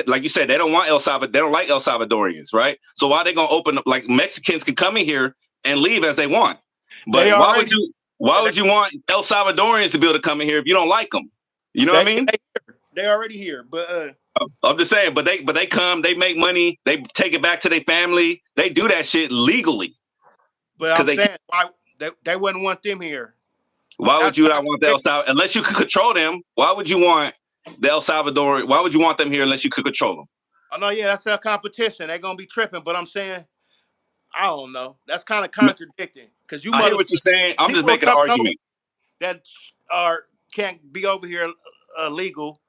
like you said, they don't want El Salvador, they don't like El Salvadorians, right? So why they gonna open up? Like Mexicans can come in here and leave as they want, They but already why would you want El Salvadorians to be able to come in here if you don't like them? You know what I mean? they already here, but I'm just saying, but they come, they make money, they take it back to their family, they do that shit legally. I'm saying why they wouldn't want them here. Why would That's you why not want the El Salvador unless you could control them? Why would you want the El Salvador? Why would you want them here unless you could control them? I know, yeah, that's their competition. They're gonna be tripping, but I'm saying I don't know. That's kind of contradicting because you I hear mother what you're saying. I'm just people are making an coming over argument. that are can't be over here legal,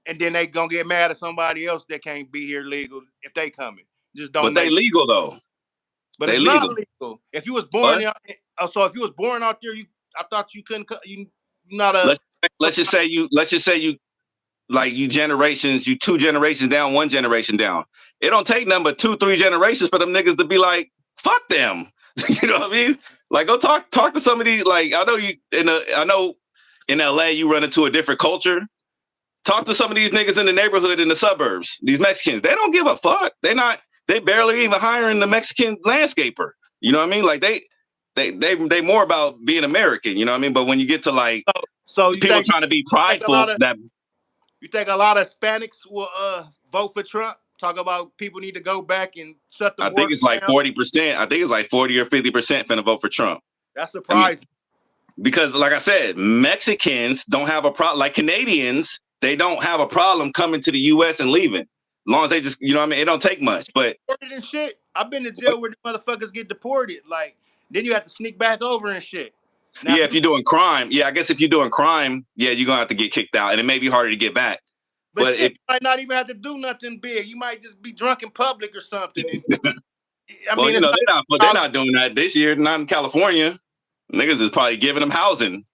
and then they gonna get mad at somebody else that can't be here legal if they coming. Just don't But they make. legal though. But They it's not legal. illegal. If you was born What? there, so if you was born out there, I thought you couldn't. You not a. Let's just say you like you 2 generations down, 1 generation down. It don't take nothing but 2-3 generations for them niggas to be like, fuck them. You know what I mean? Like go talk to somebody. Like I know in LA you run into a different culture. Talk to some of these niggas in the neighborhood in the suburbs. These Mexicans, they don't give a fuck. They barely even hiring the Mexican landscaper. You know what I mean? Like they more about being American. You know what I mean? But when you get to like So you people think trying to be a lot prideful, of that you think a lot of Hispanics will vote for Trump? Talk about people need to go back and shut the I think border it's like down. 40%. I think it's like 40 or 50% finna vote for Trump. That's I mean, surprising. because like I said, Mexicans don't have a problem. Like Canadians, they don't have a problem coming to the U.S. and leaving. As long as they just, you know what I mean? It don't take much. But Deported and shit. I've been to jail where the motherfuckers get deported. Like then you have to sneak back over and shit. Now, yeah, if you're doing crime, yeah, I guess if you're doing crime, yeah, you're gonna have to get kicked out, and it may be harder to get back. but But shit, you might not even have to do nothing big. You might just be drunk in public or something. And, I well, mean, you it's know, not. they're not doing that this year, not in California. Niggas is probably giving them housing.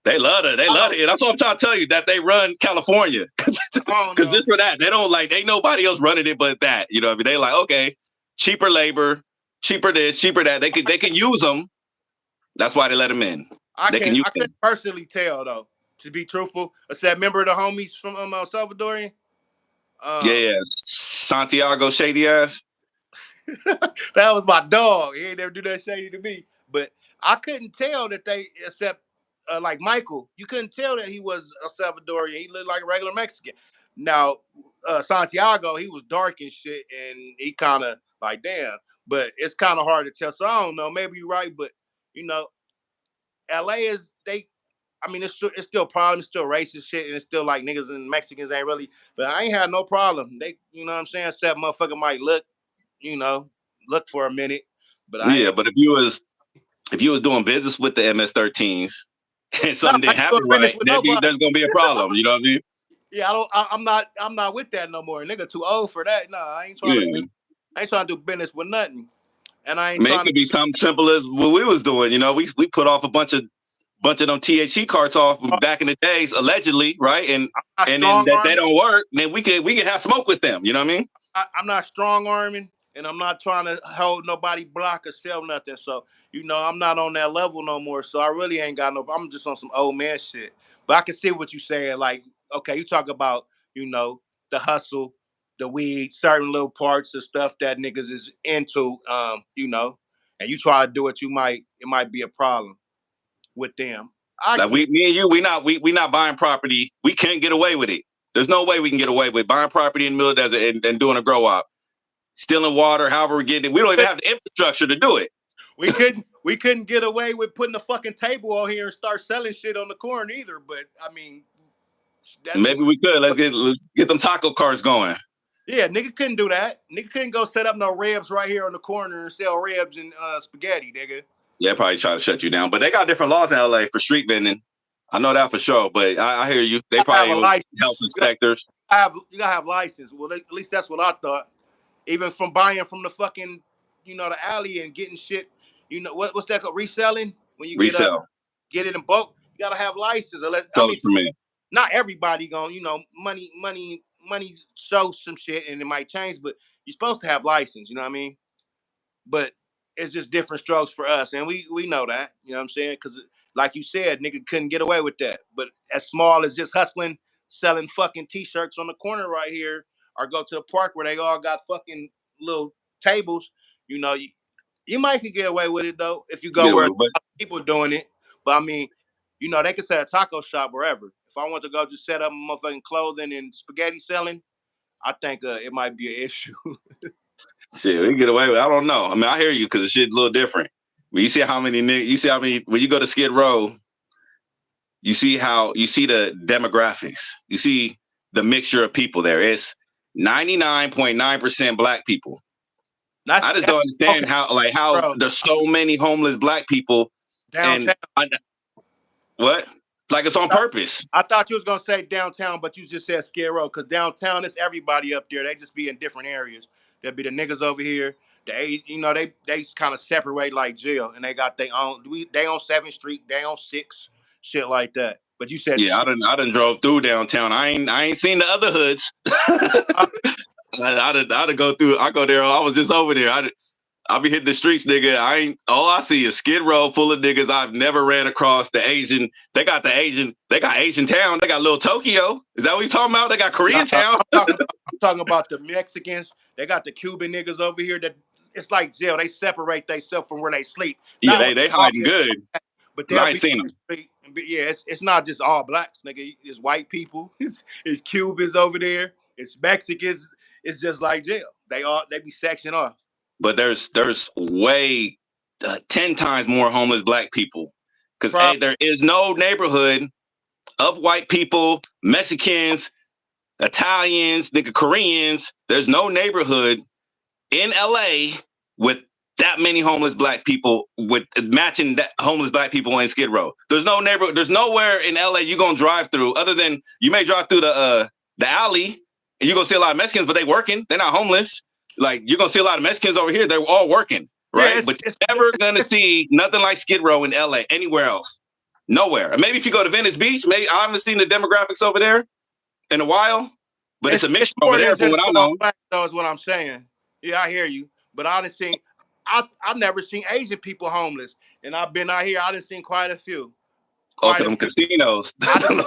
They love it. They love it. That's what I'm trying to tell you, that they run California. Because just for that, they don't like, ain't nobody else running it but that. You know what I mean? They like, okay, cheaper labor, cheaper this, cheaper that. They can use them. That's why they let them in. I can personally tell though. To be truthful, I said, remember the homies from El Salvadorian? Yeah, Um, yeah. Santiago shady ass. that was my dog. He ain't never do that shady to me. But I couldn't tell that they, except like Michael, you couldn't tell that he was a Salvadorian. He looked like a regular Mexican. Now, Santiago, he was dark and shit, and he kind of like, damn. But it's kind of hard to tell. So I don't know. Maybe you're right, but you know, LA is they. I mean, it's still problem, it's still racist shit, and it's still like niggas and Mexicans ain't really. But I ain't had no problem. They, you know what I'm saying? Except motherfucker might look, you know, look for a minute. But I Yeah, ain't. but if you was doing business with the MS-13s and No, something I didn't ain't doing happen business right, with nobody. there's gonna be a problem. You know what I mean? Yeah, I don't. I'm not with that no more. Nigga, too old for that. No, I ain't trying to. Yeah. I ain't trying to do business with nothing. And I I ain't mean, it trying to. could be something simple as what we was doing. You know, we put off a bunch of them THC carts off back in the days, allegedly, right? And I'm not and then strong that they arming. don't work, then we could have smoke with them. You know what I mean? I'm not strong arming, and I'm not trying to hold nobody block or sell nothing. So I'm not on that level no more. So I really ain't got no. I'm just on some old man shit. But I can see what you're saying. Like, okay, you talk about the hustle, the weed, certain little parts of stuff that niggas is into. And you try to do it, it might be a problem with them. I Like get. me and you, we not buying property. We can't get away with it. There's no way we can get away with buying property in the middle of the desert and doing a grow op, stealing water. However, we're getting it. We don't even have the infrastructure to do it. We couldn't get away with putting a fucking table on here and start selling shit on the corner either. But I mean, that's Maybe just we could. Let's get them taco carts going. yeah. Nigga couldn't do that. Nigga couldn't go set up no ribs right here on the corner and sell ribs and spaghetti, nigga. Yeah, probably try to shut you down, but they got different laws in LA for street vending. I know that for sure. But I hear you. They You gotta have a probably health license. inspectors. You gotta have license. Well, at least that's what I thought. Even from buying from the fucking the alley and getting shit. What's that called? Reselling when you Resell. get it in bulk. You gotta have license. Unless, I mean, Colors for me. not everybody going, money shows some shit and it might change, but you're supposed to have license, you know what I mean? But it's just different strokes for us. And we know that, you know what I'm saying? Because like you said, nigga couldn't get away with that. But as small as just hustling, selling fucking t-shirts on the corner right here, or go to the park where they all got fucking little tables, you might could get away with it though if you go Get where away a with, but lot of people doing it. But I mean, they could set a taco shop wherever. If I want to go just set up motherfucking clothing and spaghetti selling, I think it might be an issue. shit, we can get away with. I don't know. I mean, I hear you because the shit's a little different. But you see how many when you go to Skid Row, you see the demographics. You see the mixture of people there. It's 99.9% black people. That's I just that's don't okay, understand how bro. there's so many homeless black people and Downtown. what? Like it's on purpose. I thought you was gonna say downtown, but you just said Skid Row because downtown is everybody up there. They just be in different areas. There'll be the niggas over here. They kind of separate like jail, and they got their own. They on 7th Street, they on 6, shit like that. But you said Yeah, I done drove through downtown. I ain't seen the other hoods. I'd go through. I go there. I was just over there. I be hitting the streets, nigga. I ain't. All I see is Skid Row full of niggas I've never ran across. The Asian. They got Asian town. They got little Tokyo. Is that what you talking about? They got nah, Korean town. I'm talking about the Mexicans. They got the Cuban niggas over here that it's like jail. They separate themselves from where they sleep. Yeah, Not where they they walk hiding in, good. but 'Cause they'll I ain't be seen them. street. Yeah, it's not just all blacks, nigga. It's white people. It's Cubans over there. It's Mexicans. It's just like jail. They be sectioned off. But there's way 10 times more homeless black people because Bro, there is no neighborhood of white people, Mexicans, Italians, nigga, Koreans. There's no neighborhood in LA with that many homeless black people with matching that homeless black people in Skid Row. There's no neighborhood. There's nowhere in LA you gonna drive through other than you may drive through the alley and you're gonna see a lot of Mexicans, but they working. They're not homeless. Like you're gonna see a lot of Mexicans over here. They're all working, yeah, right? But you're never gonna see nothing like Skid Row in LA anywhere else. Nowhere. And maybe if you go to Venice Beach, maybe I haven't seen the demographics over there in a while, but it's a it's mixture over more than there from just what I all know. black though, is what I'm saying. Yeah, I hear you. But I done seen I've never seen Asian people homeless. And I've been out here, I done seen quite a few. Oh, to quite a them few. casinos. I done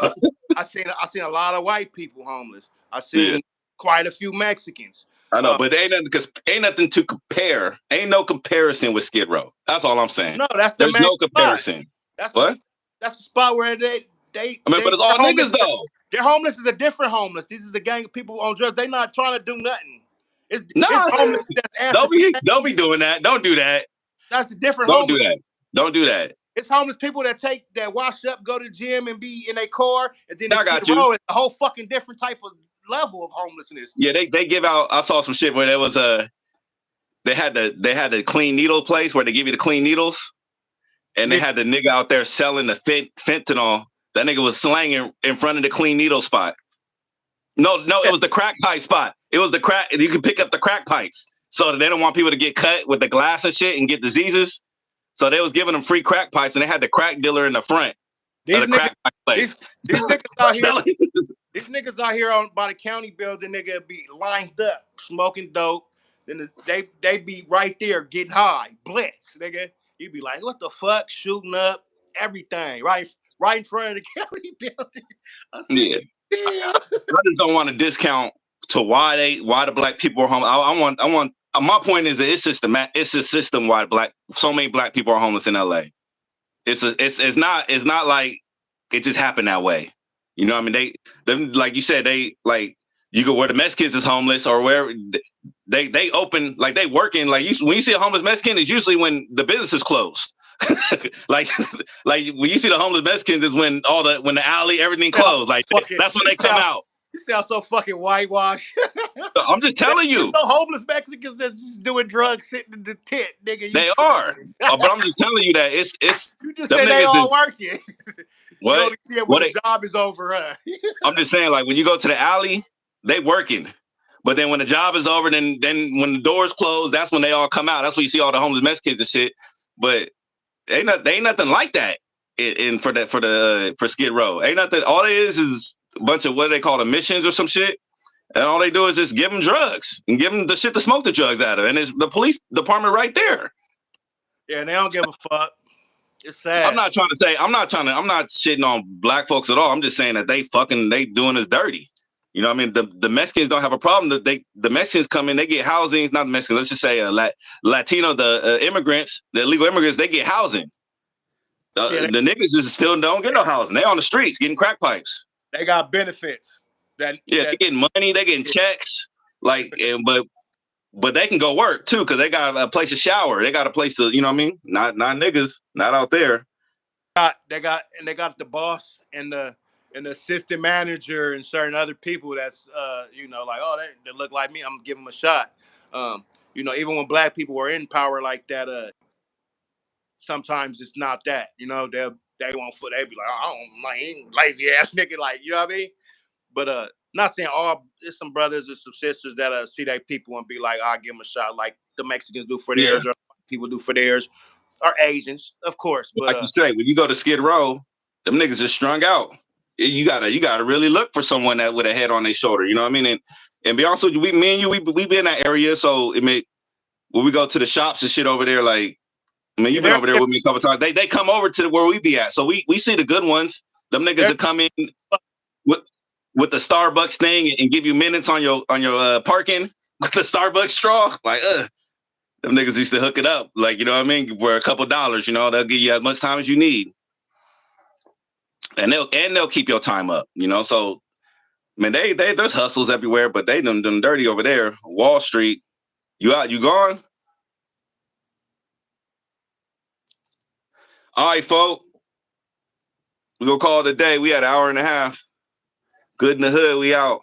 I seen a lot of white people homeless. I Yeah, seen quite a few Mexicans. I know, Uh, but ain't nothing because ain't nothing to compare. Ain't no comparison with Skid Row. That's all I'm saying. no, that's the There's main no spot. comparison. That's the What? that's the spot where they I mean, but it's they're all homeless. niggas though. Their homeless is a different homeless. This is a gang of people on drugs. They not trying to do nothing. It's Nah, homeless that's answer for don't be change. doing that. Don't do that. That's a different Don't do homeless. that. Don't do that. It's homeless people that wash up, go to the gym, and be in their car, and then I it's Skid got you. Row. It's a whole fucking different type of level of homelessness. Yeah, they give out. I saw some shit where there was a they had the clean needle place where they give you the clean needles, and they Yeah, had the nigga out there selling the fentanyl. That nigga was slanging in front of the clean needle spot. No, it was the crack pipe spot. It was the crack. You can pick up the crack pipes, so that they don't want people to get cut with the glass and shit and get diseases. So they was giving them free crack pipes, and they had the crack dealer in the front of these the niggas, crack pipe place. these these niggas out here. Selling- These niggas out here on by the county building, nigga, be lined up smoking dope. Then they be right there getting high, blitz, nigga. You be like, what the fuck, shooting up everything, right in front of the county building. I said, yeah, damn. I just don't want to discount to why the black people are homeless. I want. My point is that it's a system why so many black people are homeless in LA. It's not like it just happened that way. You know what I mean? Them like you said, they like you go where the Mexicans is homeless or where they open like they working like when you see a homeless Mexican it's usually when the business is closed. like like when you see the homeless Mexicans is when when the alley everything closed. Like that's when You they come sound, out. you sound so fucking whitewashed. I'm just telling There's you, no homeless Mexicans that's just doing drugs sitting in the tent, nigga. You they are. crazy. But I'm just telling you that it's You just them say they niggas all is working. You what only see it when what the job is over, huh? I'm just saying, like when you go to the alley, they working. But then when the job is over, then when the doors close, that's when they all come out. That's when you see all the homeless Mexicans and shit. But they ain't nothing like that for Skid Row. Ain't nothing. All it is a bunch of what they call emissions or some shit. And all they do is just give them drugs and give them the shit to smoke the drugs out of. And it's the police department right there. Yeah, they don't give a fuck. It's I'm sad. not trying to say I'm not shitting on black folks at all. I'm just saying that they doing us dirty. You know what I mean? The Mexicans don't have a problem. The Mexicans come in, they get housing. Not the Mexicans. Let's just say Latino, the immigrants, the illegal immigrants, they get housing. Yeah, The niggas just still don't get no housing. They on the streets getting crack pipes. they got benefits. That Yeah, they that getting money. They getting yeah. checks. But they can go work too because they got a place to shower. They got a place to, you know what I mean? Not niggas, not out there. They got the boss and the assistant manager and certain other people that's like, oh, they look like me, I'm gonna give them a shot. Even when black people are in power like that, sometimes it's not that. They won't foot. They be like, oh, I don't like lazy ass nigga, like, you know what I mean? But not saying all. There's some brothers and some sisters that see their people and be like, I'll give them a shot, like the Mexicans do for Yeah. theirs, or people do for theirs, or Asians, of course. But Like you say, when you go to Skid Row, them niggas is strung out. You gotta really look for someone that with a head on their shoulder. You know what I mean? And be honest with you, me and you, we be in that area. So when we go to the shops and shit over there, like I mean, yeah, you've been over there with me a couple times. They come over to where we be at. So we see the good ones. Them niggas they're that come in with with the Starbucks thing and give you minutes on your parking with the Starbucks straw. Like, them niggas used to hook it up. Like, you know what I mean? For a couple dollars, they'll give you as much time as you need. And they'll keep your time up, So I mean they there's hustles everywhere, but they them dirty over there. Wall Street. You out, you gone? All right, folks. We gonna call it a day. We had an hour and a half. Good in the hood, we out.